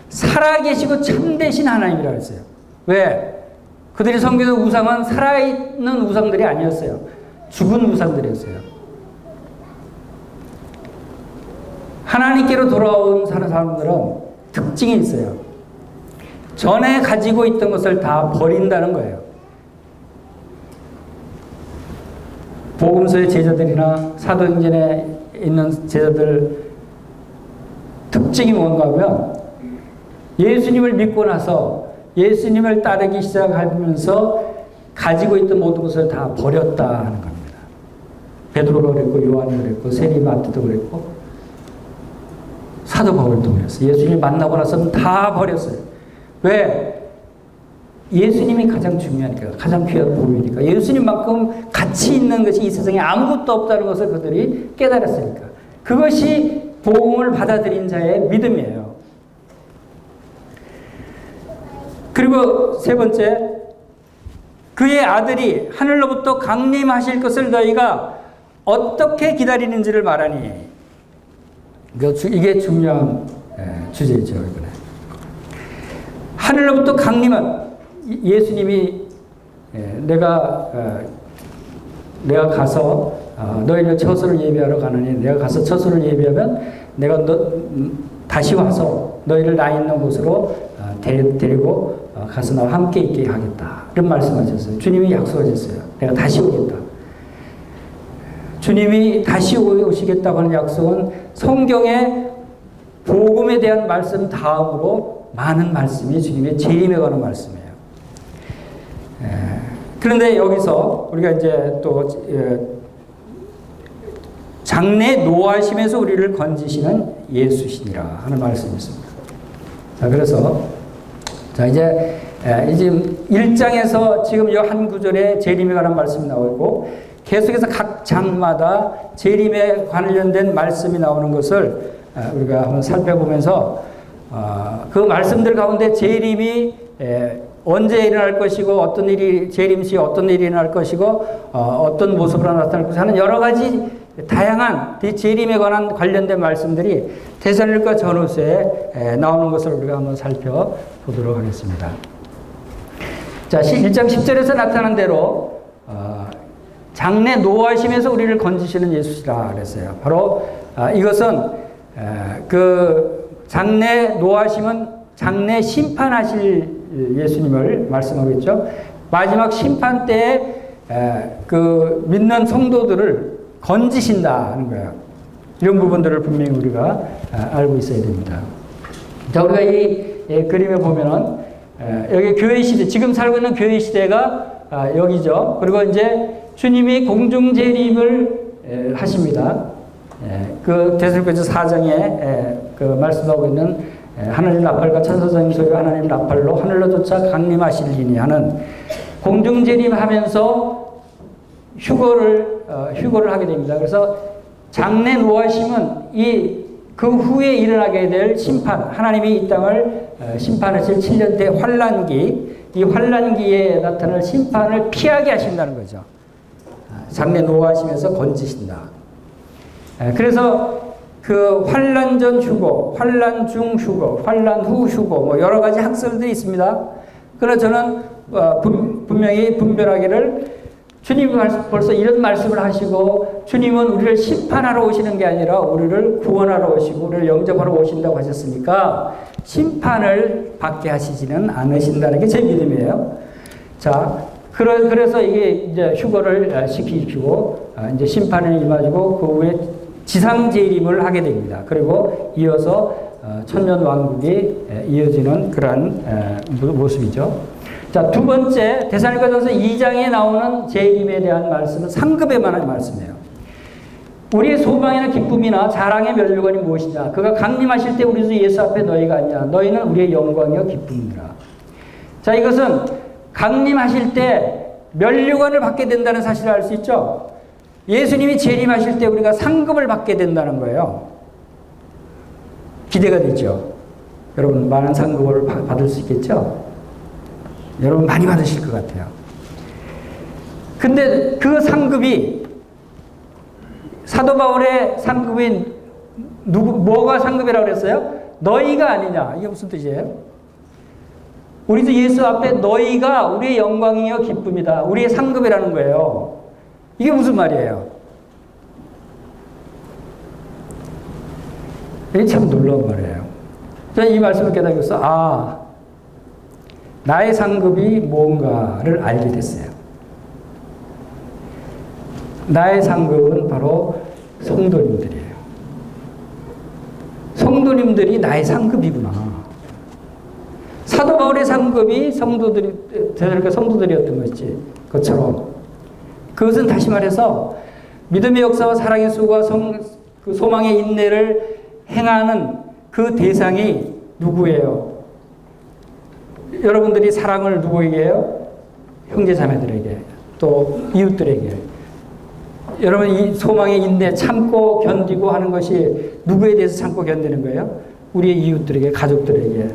살아계시고 참되신 하나님이라고 했어요. 왜? 그들이 섬기던 우상은 살아있는 우상들이 아니었어요. 죽은 우상들이었어요. 하나님께로 돌아온 사람들은 특징이 있어요. 전에 가지고 있던 것을 다 버린다는 거예요. 복음서의 제자들이나 사도행전에 있는 제자들 특징이 뭔가 하면 예수님을 믿고 나서 예수님을 따르기 시작하면서 가지고 있던 모든 것을 다 버렸다 하는 겁니다. 베드로가 그랬고 요한이 그랬고 세리마트도 그랬고 사도 바울도 그랬어요. 예수님 만나고 나서는 다 버렸어요. 왜? 예수님이 가장 중요하니까, 가장 귀한 보이니까, 예수님만큼 가치 있는 것이 이 세상에 아무것도 없다는 것을 그들이 깨달았으니까. 그것이 복음을 받아들인 자의 믿음이에요. 그리고 세 번째, 그의 아들이 하늘로부터 강림하실 것을 너희가 어떻게 기다리는지를 말하니, 이게 중요한 주제죠, 이번에. 하늘로부터 강림은 예수님이 내가 가서 너희를 처소를 예비하러 가느니 내가 가서 처소를 예비하면 내가 다시 와서 너희를 나 있는 곳으로 데리고 가서 나와 함께 있게 하겠다. 이런 말씀하셨어요. 주님이 약속하셨어요. 내가 다시 오겠다. 주님이 다시 오시겠다고 하는 약속은 성경의 복음에 대한 말씀 다음으로 많은 말씀이 주님의 재림에 관한 말씀이에요. 그런데 여기서 우리가 이제 또 장래 노하심에서 우리를 건지시는 예수시니라 하는 말씀이 있습니다. 자, 그래서 이제 1장에서 지금 이 한 구절에 재림에 관한 말씀이 나오고 계속해서 각 장마다 재림에 관련된 말씀이 나오는 것을 우리가 한번 살펴보면서 그 말씀들 가운데 재림이 언제 일어날 것이고 어떤 일이 재림 시 어떤 일이 일어날 것이고 어떤 모습으로 나타날 것이 하는 여러 가지 다양한 재림에 관련된 말씀들이 데살로니가 전후서에 나오는 것을 우리가 한번 살펴보도록 하겠습니다. 자, 1장 10절에서 나타난 대로 장래 노하심에서 우리를 건지시는 예수시라 그랬어요. 바로 이것은 그 장래 노하심은 장래 심판하실 예수님을 말씀하고 있죠. 마지막 심판 때에 그 믿는 성도들을 건지신다는 거예요. 이런 부분들을 분명히 우리가 알고 있어야 됩니다. 자, 우리가 이 그림에 보면은 여기 교회 시대, 지금 살고 있는 교회 시대가 여기죠. 그리고 이제 주님이 공중 재림을 하십니다. 그 데살로니가서 4장에 그 말씀하고 있는 하나님 나팔과 천사장의 소리가 하나님 나팔로 하늘로 쫓아 강림하시리니 하는 공중 재림하면서 휴거를 하게 됩니다. 그래서 장래 노하심은 그 후에 일어나게 될 심판, 하나님이 이 땅을 심판하실 7년대 환란기, 이 환란기에 나타날 심판을 피하게 하신다는 거죠. 장래 노하심에서 건지신다. 그래서 그 환란 전 휴거, 환란 중 휴거, 환란 후 휴거, 뭐 여러 가지 학설들이 있습니다. 그러나 저는 분명히 분별하기를 주님이 벌써 이런 말씀을 하시고 주님은 우리를 심판하러 오시는 게 아니라 우리를 구원하러 오시고 우리를 영접하러 오신다고 하셨으니까 심판을 받게 하시지는 않으신다는 게 제 믿음이에요. 자, 그래서 이게 이제 휴거를 시키시고 이제 심판에 임하시고 그 후에 지상재림을 하게 됩니다. 그리고 이어서 천년 왕국이 이어지는 그러한 모습이죠. 자, 두 번째 데살로니가전서 2장에 나오는 재림에 대한 말씀은 상급에 관한 말씀이에요. 우리의 소망이나 기쁨이나 자랑의 면류관이 무엇이냐? 그가 강림하실 때 우리 주 예수 앞에 너희가 아니냐? 너희는 우리의 영광이요 기쁨이라. 자, 이것은 강림하실 때 면류관을 받게 된다는 사실을 알 수 있죠. 예수님이 재림하실 때 우리가 상급을 받게 된다는 거예요. 기대가 되죠. 여러분 많은 상급을 받을 수 있겠죠? 여러분 많이 받으실 것 같아요. 근데 그 상급이 사도 바울의 상급인 뭐가 상급이라고 그랬어요? 너희가 아니냐. 이게 무슨 뜻이에요? 우리 주 예수 앞에 너희가 우리의 영광이요 기쁨이다. 우리의 상급이라는 거예요. 이게 무슨 말이에요? 이게 참 놀라운 말이에요. 저는 이 말씀을 깨닫고서 나의 상급이 뭔가를 알게 됐어요. 나의 상급은 바로 성도님들이에요. 성도님들이 나의 상급이구나. 사도 바울의 상급이 성도들이었던 것처럼 그것은 다시 말해서 믿음의 역사와 사랑의 수고와 그 소망의 인내를 행하는 그 대상이 누구예요? 여러분들이 사랑을 누구에게 해요? 형제 자매들에게, 또 이웃들에게. 여러분 이 소망의 인내 참고 견디고 하는 것이 누구에 대해서 참고 견디는 거예요? 우리의 이웃들에게, 가족들에게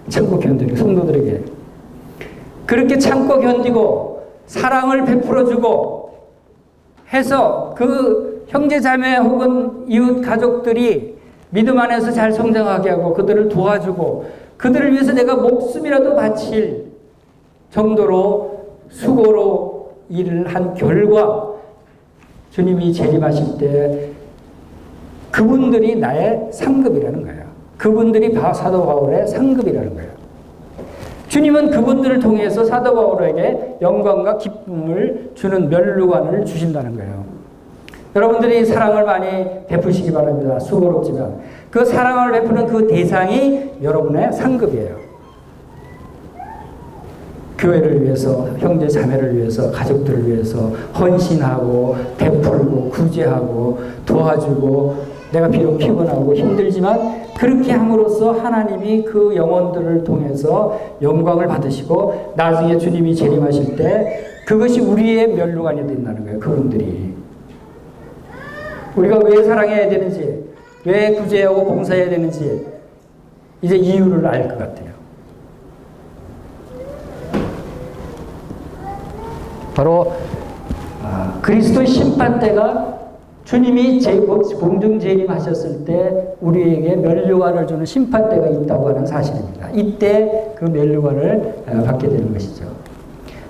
참고 견디는 성도들에게. 그렇게 참고 견디고 사랑을 베풀어주고 해서 그 형제 자매 혹은 이웃 가족들이 믿음 안에서 잘 성장하게 하고 그들을 도와주고 그들을 위해서 내가 목숨이라도 바칠 정도로 수고로 일을 한 결과 주님이 재림하실 때 그분들이 나의 상급이라는 거예요. 그분들이 사도 바울의 상급이라는 거예요. 주님은 그분들을 통해서 사도 바울에게 영광과 기쁨을 주는 면류관을 주신다는 거예요. 여러분들이 사랑을 많이 베푸시기 바랍니다. 수고롭지만 그 사랑을 베푸는 그 대상이 여러분의 상급이에요. 교회를 위해서, 형제 자매를 위해서, 가족들을 위해서 헌신하고 베풀고 구제하고 도와주고 내가 비록 피곤하고 힘들지만 그렇게 함으로써 하나님이 그 영혼들을 통해서 영광을 받으시고 나중에 주님이 재림하실 때 그것이 우리의 면류관이 된다는 거예요. 그분들이. 우리가 왜 사랑해야 되는지, 왜 구제하고 봉사해야 되는지 이제 이유를 알 것 같아요. 바로 그리스도의 심판 때가 주님이 공중 재림하셨을 때 우리에게 면류관을 주는 심판대가 있다고 하는 사실입니다. 이때 그 면류관을 받게 되는 것이죠.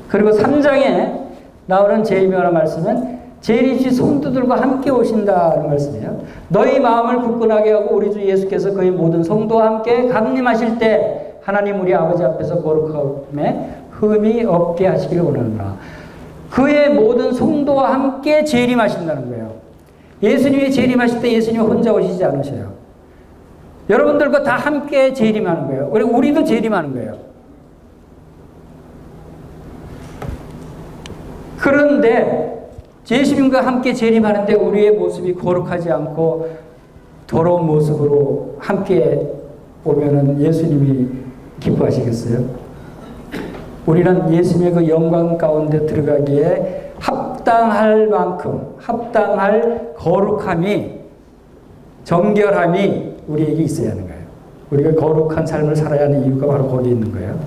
그리고 3장에 나오는 재림에 관한 말씀은 재림시 성도들과 함께 오신다는 말씀이에요. 너희 마음을 굳건하게 하고 우리 주 예수께서 그의 모든 성도와 함께 강림하실 때 하나님 우리 아버지 앞에서 거룩함에 흠이 없게 하시기를 원하노라. 그의 모든 성도와 함께 재림하신다는 거예요. 예수님이 재림하실 때 예수님이 혼자 오시지 않으셔요. 여러분들과 다 함께 재림하는 거예요. 그리고 우리도 재림하는 거예요. 그런데 예수님과 함께 재림하는데 우리의 모습이 거룩하지 않고 더러운 모습으로 함께 오면은 예수님이 기뻐하시겠어요? 우리는 예수님의 그 영광 가운데 들어가기에 합당할 만큼, 합당할 거룩함이, 정결함이 우리에게 있어야 하는 거예요. 우리가 거룩한 삶을 살아야 하는 이유가 바로 거기에 있는 거예요.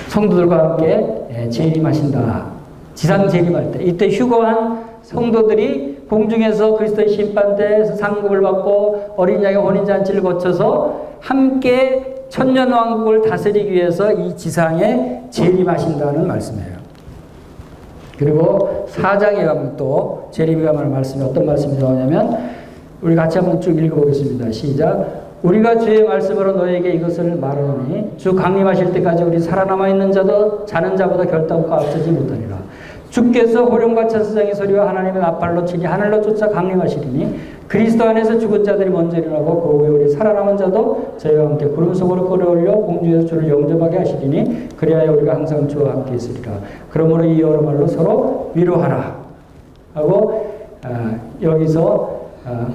성도들과 함께 재림하신다. 지상 재림할 때, 이때 휴거한 성도들이 공중에서 그리스도의 심판대에서 상급을 받고 어린 양의 혼인잔치를 거쳐서 함께 천년왕국을 다스리기 위해서 이 지상에 재림하신다는 말씀이에요. 그리고 4장에 가면 또 재림에 관한 말씀이 어떤 말씀이 나오냐면 우리 같이 한번 쭉 읽어보겠습니다. 시작. 우리가 주의 말씀으로 너에게 이것을 말하노니 주 강림하실 때까지 우리 살아남아 있는 자도 자는 자보다 결단코 앞서지 못하리라. 주께서 호령과 천사장의 소리와 하나님의 나팔로 치니 하늘로 쫓아 강림하시리니 그리스도 안에서 죽은 자들이 먼저 일어나고 그 후에 우리 살아남은 자도 저희와 함께 구름 속으로 끌어올려 공중에서 주를 영접하게 하시리니 그리하여 우리가 항상 주와 함께 있으리라. 그러므로 이 여러 말로 서로 위로하라 하고 여기서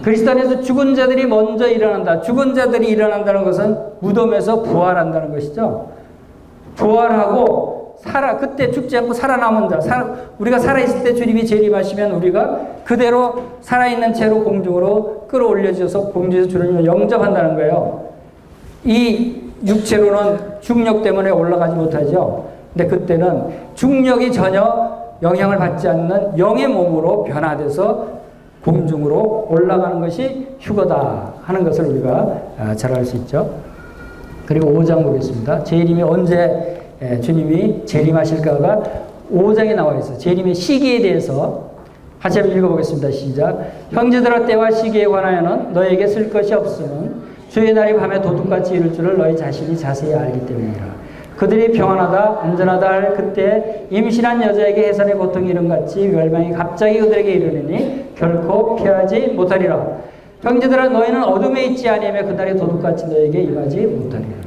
그리스도 안에서 죽은 자들이 먼저 일어난다. 죽은 자들이 일어난다는 것은 무덤에서 부활한다는 것이죠. 부활하고 그때 죽지 않고 살아남은 자, 우리가 살아있을 때 주님이 재림하시면 우리가 그대로 살아있는 채로 공중으로 끌어올려져서 공중에서 주님을 영접한다는 거예요. 이 육체로는 중력 때문에 올라가지 못하죠. 근데 그때는 중력이 전혀 영향을 받지 않는 영의 몸으로 변화돼서 공중으로 올라가는 것이 휴거다 하는 것을 우리가 잘 알 수 있죠. 그리고 5장 보겠습니다. 재림이 언제 주님이 재림하실까가 5장에 나와 있어요. 재림의 시기에 대해서 같이 한번 읽어보겠습니다. 시작. 형제들아 때와 시기에 관하여는 너에게 쓸 것이 없음은 주의 날이 밤에 도둑같이 이룰 줄을 너희 자신이 자세히 알기 때문이라. 그들이 평안하다 안전하다 할 그때 임신한 여자에게 해산의 고통이 이름같이 멸망이 갑자기 그들에게 이르느니 결코 피하지 못하리라. 형제들아 너희는 어둠에 있지 아니하며 그날이 도둑같이 너에게 임하지 못하리라.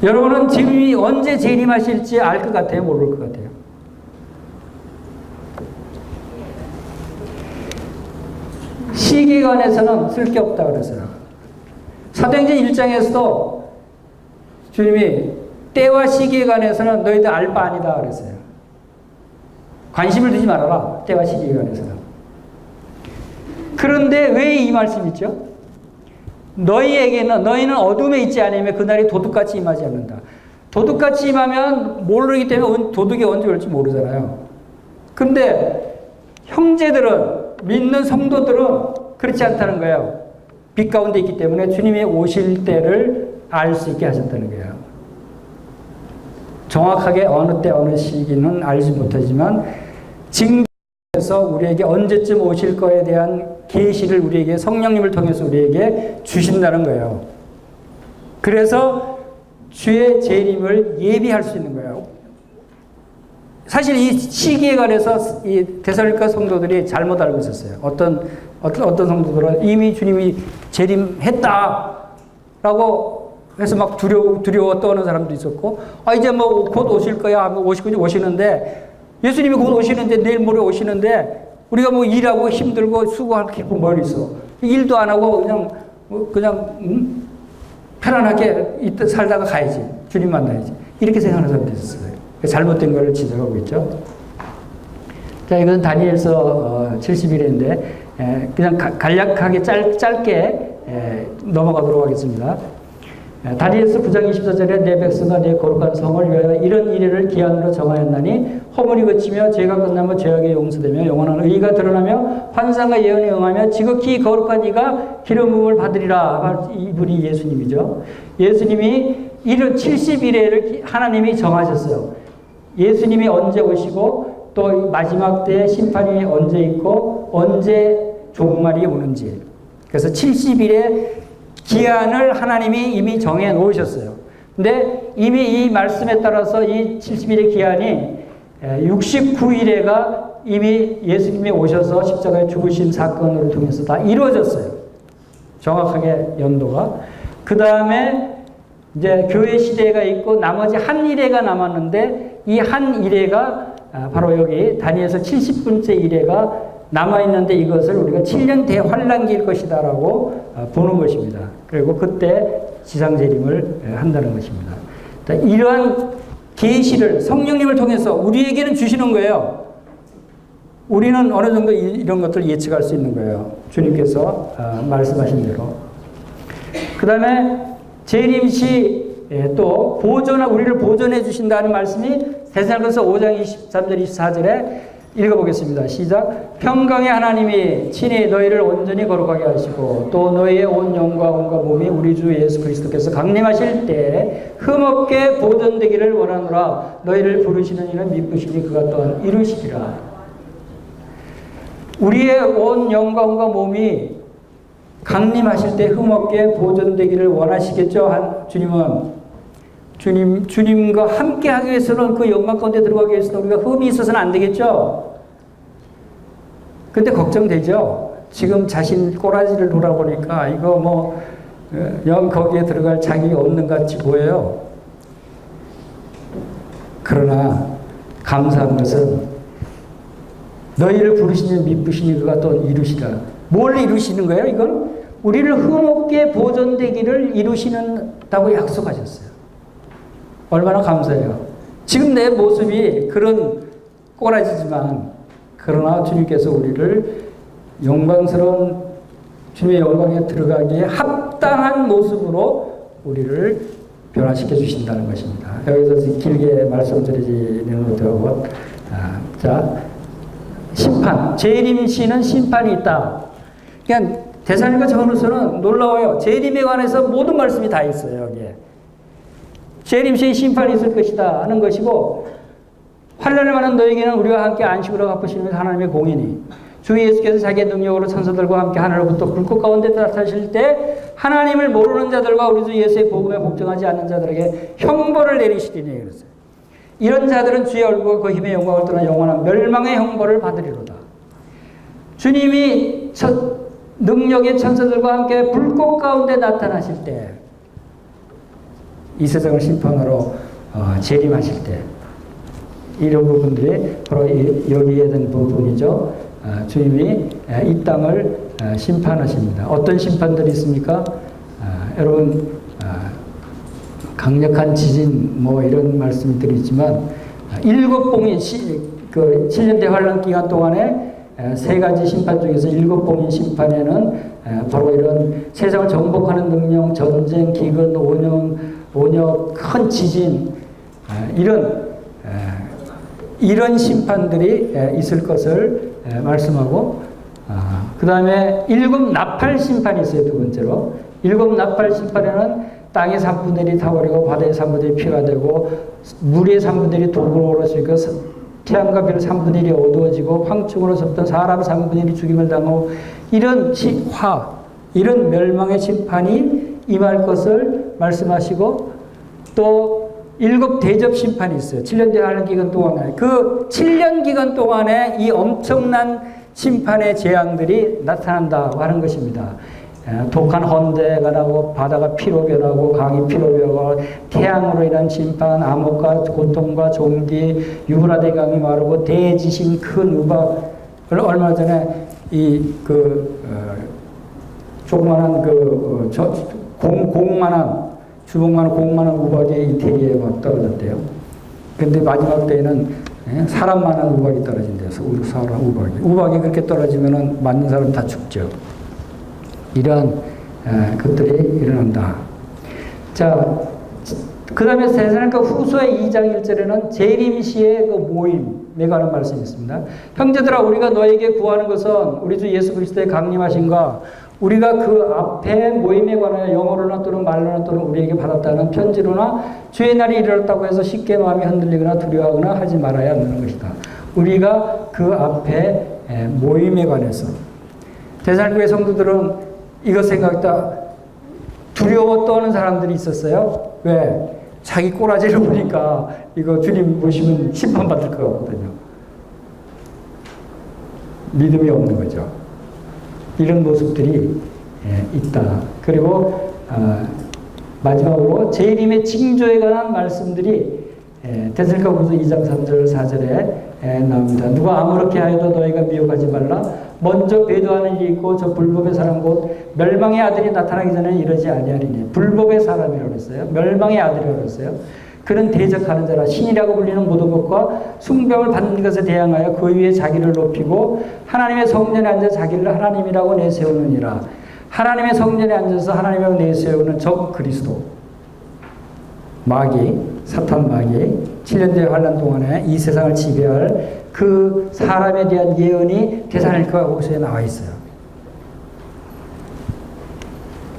여러분은 주님이 언제 재림하실지 알 것 같아요? 모를 것 같아요? 시기관에서는 쓸 게 없다 그랬어요. 사도행전 1장에서도 주님이 때와 시기에 관해서는 너희들 알 바 아니다 그랬어요. 관심을 두지 말아라. 때와 시기에 관해서는. 그런데 왜 이 말씀이 있죠? 너희는 어둠에 있지 않으면 그날이 도둑같이 임하지 않는다. 도둑같이 임하면 모르기 때문에 도둑이 언제 올지 모르잖아요. 근데 형제들은, 믿는 성도들은 그렇지 않다는 거예요. 빛 가운데 있기 때문에 주님이 오실 때를 알 수 있게 하셨다는 거예요. 정확하게 어느 때 어느 시기는 알지 못하지만 징조에서 우리에게 언제쯤 오실 거에 대한 계시를 우리에게 성령님을 통해서 우리에게 주신다는 거예요. 그래서 주의 재림을 예비할 수 있는 거예요. 사실 이 시기에 관해서 이 데살로니가 성도들이 잘못 알고 있었어요. 어떤 성도들은 이미 주님이 재림했다라고 해서 막 두려워 떠는 사람도 있었고, 이제 뭐 곧 오실 거야, 오시는데 예수님이 곧 오시는데 내일 모레 오시는데 우리가 뭐 일하고 힘들고 수고할 게 멀리 있어. 일도 안 하고 그냥 편안하게 살다가 가야지. 주님 만나야지. 이렇게 생각하는 사람도 있었어요. 잘못된 걸 지적하고 있죠. 자, 이건 다니엘서 70일인데 그냥 간략하게 짧게 넘어가도록 하겠습니다. 다니엘서 9장 24절에 내 백성과 내 거룩한 성을 위하여 이런 이래를 기한으로 정하였나니 허물이 그치며 죄가 끝나며 죄악이 용서되며 영원한 의의가 드러나며 환상과 예언이 응하며 지극히 거룩한 이가 기름 부음을 받으리라. 이분이 예수님이죠. 예수님이 이런 70일에를 하나님이 정하셨어요. 예수님이 언제 오시고 또 마지막 때에 심판이 언제 있고 언제 종말이 오는지. 그래서 70일의 기한을 하나님이 이미 정해 놓으셨어요. 근데 이미 이 말씀에 따라서 이 70일의 기한이 69일에가 이미 예수님이 오셔서 십자가에 죽으신 사건을 통해서 다 이루어졌어요. 정확하게 연도가. 그 다음에 이제 교회 시대가 있고 나머지 한 일회가 남았는데 이 한 일회가 바로 여기 다니엘서 70분째 일회가 남아있는데 이것을 우리가 7년 대환란기일 것이다 라고 보는 것입니다. 그리고 그때 지상재림을 한다는 것입니다. 이러한 계시를 성령님을 통해서 우리에게는 주시는 거예요. 우리는 어느 정도 이런 것들을 예측할 수 있는 거예요. 주님께서 말씀하신 대로. 그 다음에 재림시 또 우리를 보존해 주신다는 말씀이 데살로니가서 5장 23절 24절에 읽어보겠습니다. 시작. 평강의 하나님이 친히 너희를 온전히 거룩하게 하시고 또 너희의 온 영과 온과 몸이 우리 주 예수 그리스도께서 강림하실 때 흠없게 보존되기를 원하노라. 너희를 부르시는 이는 믿으시니 그가 또한 이루시리라. 우리의 온 영과 온과 몸이 강림하실 때 흠없게 보존되기를 원하시겠죠? 주님과 함께 하기 위해서는 그 영광 가운데 들어가기 위해서는 우리가 흠이 있어서는 안 되겠죠? 근데 걱정되죠? 지금 자신 꼬라지를 돌아보니까 이거 영 거기에 들어갈 자격이 없는 것 같이 보여요. 그러나 감사한 것은 너희를 부르시는 믿으시니 그가 또 이루시라. 뭘 이루시는 거예요? 이건 우리를 흠없게 보존되기를 이루시는다고 약속하셨어요. 얼마나 감사해요. 지금 내 모습이 그런 꼬라지지만 그러나 주님께서 우리를 영광스러운 주님의 영광에 들어가기에 합당한 모습으로 우리를 변화시켜 주신다는 것입니다. 여기서 길게 말씀드리지는 못하고 자, 심판. 재림시는 심판이 있다. 그러니까 데살로니가 전후서는 놀라워요. 재림에 관해서 모든 말씀이 다 있어요. 여기에. 재림시에 심판이 있을 것이다 하는 것이고 환난을 받는 너에게는 우리와 함께 안식으로 갚으시는 하나님의 공인이 주 예수께서 자기의 능력으로 천사들과 함께 하늘로부터 불꽃 가운데 나타나실 때 하나님을 모르는 자들과 우리 주 예수의 복음에 복종하지 않는 자들에게 형벌을 내리시리니 그랬어요. 이런 자들은 주의 얼굴과 그 힘의 영광을 떠나 영원한 멸망의 형벌을 받으리로다. 주님이 능력의 천사들과 함께 불꽃 가운데 나타나실 때 이 세상을 심판하러 재림하실 때 이런 부분들이 바로 여기에 든 부분이죠. 주님이 이 땅을 심판하십니다. 어떤 심판들이 있습니까? 여러분 강력한 지진 이런 말씀들이 있지만 7봉인 7년대 환란 기간 동안에 세 가지 심판 중에서 7봉인 심판에는 바로 이런 세상을 정복하는 능력, 전쟁, 기근, 온역, 큰 지진 이런 심판들이 있을 것을 말씀하고 그 다음에 7 나팔 심판이 있어요. 두 번째로 7 나팔 심판에는 땅의 3분의 1이 타버리고 바다의 3분의 1이 피가 되고 물의 3분의 1이 독으로 얼었으니까 태양과 별의 3분의 1이 어두워지고 황충으로 섰던 사람 3분의 1이 죽임을 당하고 이런 이런 멸망의 심판이 임할 것을 말씀하시고 또 7 대접 심판이 있어요. 7년 대환란 기간 동안에 그 7년 기간 동안에 이 엄청난 심판의 재앙들이 나타난다고 하는 것입니다. 독한 헌대가 나고 바다가 피로 변하고 강이 피로 변하고 태양으로 인한 심판, 암흑과 고통과 종기, 유브라데 강이 마르고 대지신 큰 우박을 얼마 전에 조그만한 주먹만한 공만한 우박이 이태리에 떨어졌대요. 근데 마지막 때에는 사람만한 우박이 떨어진대요. 사람 우박이 그렇게 떨어지면은 맞는 사람 다 죽죠. 이러한 것들이 일어난다. 자, 그 다음에 대사로니가 후서의 2장 1절에는 재림시의 그 모임에 관한 말씀이 있습니다. 형제들아, 우리가 너에게 구하는 것은 우리 주 예수 그리스도의 강림하심과 우리가 그 앞에 모임에 관하여 영어로나 또는 말로나 또는 우리에게 받았다는 편지로나 주의 날이 이르렀다고 해서 쉽게 마음이 흔들리거나 두려워하거나 하지 말아야 하는 것이다. 우리가 그 앞에 모임에 관해서 대살교회 성도들은 이거 생각했다. 두려워 떠는 사람들이 있었어요. 왜? 자기 꼬라지를 보니까 이거 주님 보시면 심판받을 것 같거든요. 믿음이 없는 거죠. 이런 모습들이 있다. 그리고 마지막으로 재림의 징조에 관한 말씀들이 데살로니가후서 2장 3절 4절에 나옵니다. 누가 아무렇게 하여도 너희가 미혹하지 말라. 먼저 배도하는 일이 있고 저 불법의 사람 곧 멸망의 아들이 나타나기 전에 이러지 아니하리니. 불법의 사람이라고 했어요. 멸망의 아들이라고 했어요. 그는 대적하는 자라. 신이라고 불리는 모든 것과 숭배를 받는 것에 대항하여 그 위에 자기를 높이고 하나님의 성전에 앉아 자기를 하나님이라고 내세우느니라. 하나님의 성전에 앉아서 하나님이라고 내세우는 적 그리스도. 마귀, 사탄 마귀, 7년째 환란 동안에 이 세상을 지배할 그 사람에 대한 예언이 데살로니가 후서에 나와 있어요.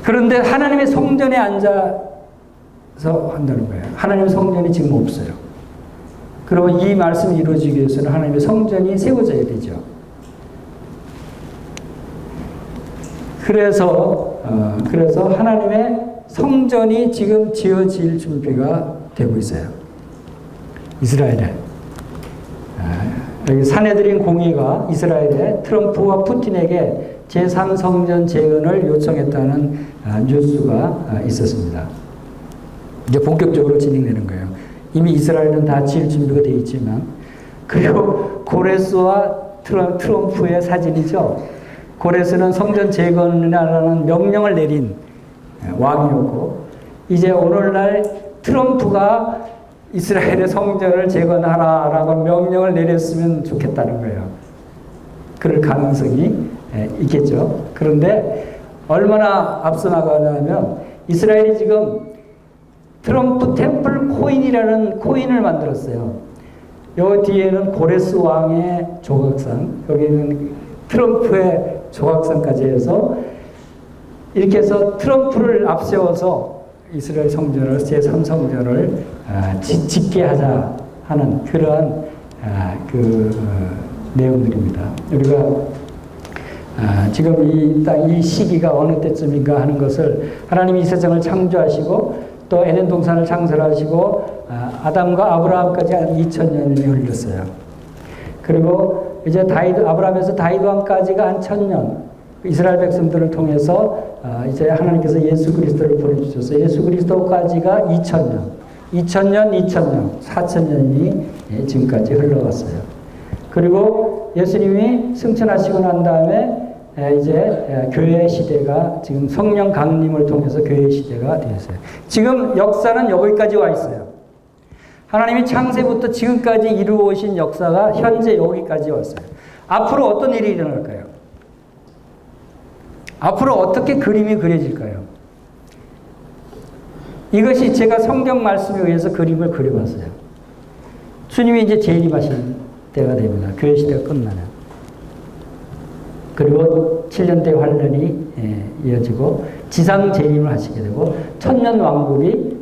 그런데 하나님의 성전에 앉아서 한다는 거예요. 하나님의 성전이 지금 없어요. 그러면 이 말씀이 이루어지기 위해서는 하나님의 성전이 세워져야 되죠. 그래서 하나님의 성전이 지금 지어질 준비가 되고 있어요. 이스라엘에. 여기 사내들인 공의가 이스라엘에 트럼프와 푸틴에게 제3성전 재건을 요청했다는 뉴스가 있었습니다. 이제 본격적으로 진행되는 거예요. 이미 이스라엘은 다 지을 준비가 되어 있지만, 그리고 고레스와 트럼프의 사진이죠. 고레스는 성전 재건이라는 명령을 내린 왕이었고, 이제 오늘날 트럼프가 이스라엘의 성전을 재건하라라고 명령을 내렸으면 좋겠다는 거예요. 그럴 가능성이 있겠죠. 그런데 얼마나 앞서 나가냐면 이스라엘이 지금 트럼프 템플 코인이라는 코인을 만들었어요. 요 뒤에는 고레스 왕의 조각상, 여기는 트럼프의 조각상까지 해서 이렇게 해서 트럼프를 앞세워서 이스라엘 성전을 제3성전을 짓게 하자 하는 그러한 내용들입니다. 우리가 지금 이 시기가 어느 때쯤인가 하는 것을 하나님이 이 세상을 창조하시고 또 에덴 동산을 창설하시고 아담과 아브라함까지 한 2000년이 흘렀어요. 그리고 이제 아브라함에서 다윗 왕까지가 한 1000년. 이스라엘 백성들을 통해서 이제 하나님께서 예수 그리스도를 보내주셔서 예수 그리스도까지가 2000년, 4000년이 지금까지 흘러갔어요. 그리고 예수님이 승천하시고 난 다음에 이제 교회 시대가 지금 성령 강림을 통해서 교회 시대가 되었어요. 지금 역사는 여기까지 와 있어요. 하나님이 창세부터 지금까지 이루어 오신 역사가 현재 여기까지 왔어요. 앞으로 어떤 일이 일어날까요? 앞으로 어떻게 그림이 그려질까요? 이것이 제가 성경 말씀에 의해서 그림을 그려봤어요. 주님이 이제 재림하신 때가 됩니다. 교회 시대가 끝나면. 그리고 7년대 환란이 이어지고 지상 재림을 하시게 되고 천년 왕국이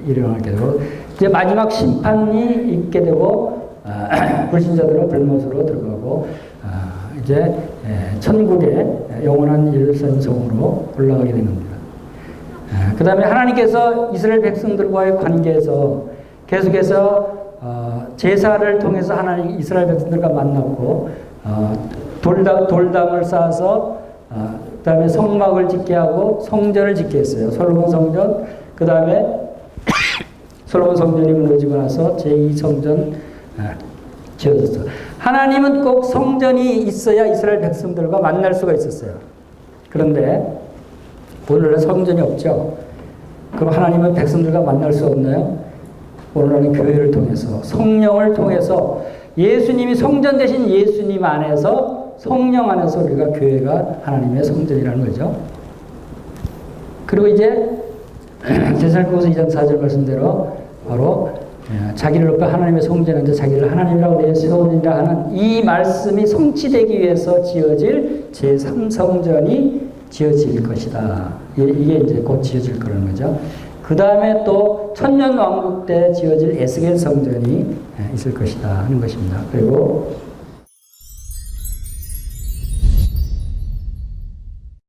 일어나게 되고 이제 마지막 심판이 있게 되고 불신자들은 불못으로 들어가고 이제 천국의 영원한 일선성으로 올라가게 되는 겁니다. 그 다음에 하나님께서 이스라엘 백성들과의 관계에서 계속해서 제사를 통해서 하나님 이스라엘 백성들과 만났고 돌담을 쌓아서 그 다음에 성막을 짓게 하고 성전을 짓게 했어요. 솔로몬 성전. 그 다음에 솔로몬 성전이 무너지고 나서 제2성전 지어졌어요. 하나님은 꼭 성전이 있어야 이스라엘 백성들과 만날 수가 있었어요. 그런데 오늘날 성전이 없죠. 그럼 하나님은 백성들과 만날 수 없나요? 오늘날은 교회를 통해서 성령을 통해서 예수님이 성전 대신 예수님 안에서 성령 안에서 우리가 교회가 하나님의 성전이라는 거죠. 그리고 이제 데살로니가서 2장 4절 말씀대로 바로 자기를 높여 하나님의 성전인데 자기를 하나님이라고 내세우니라 하는 이 말씀이 성취되기 위해서 지어질 제3성전이 지어질 것이다. 이게 이제 곧 지어질 거라는 거죠. 그 다음에 또 천년 왕국 때 지어질 에스겔 성전이 있을 것이다 하는 것입니다. 그리고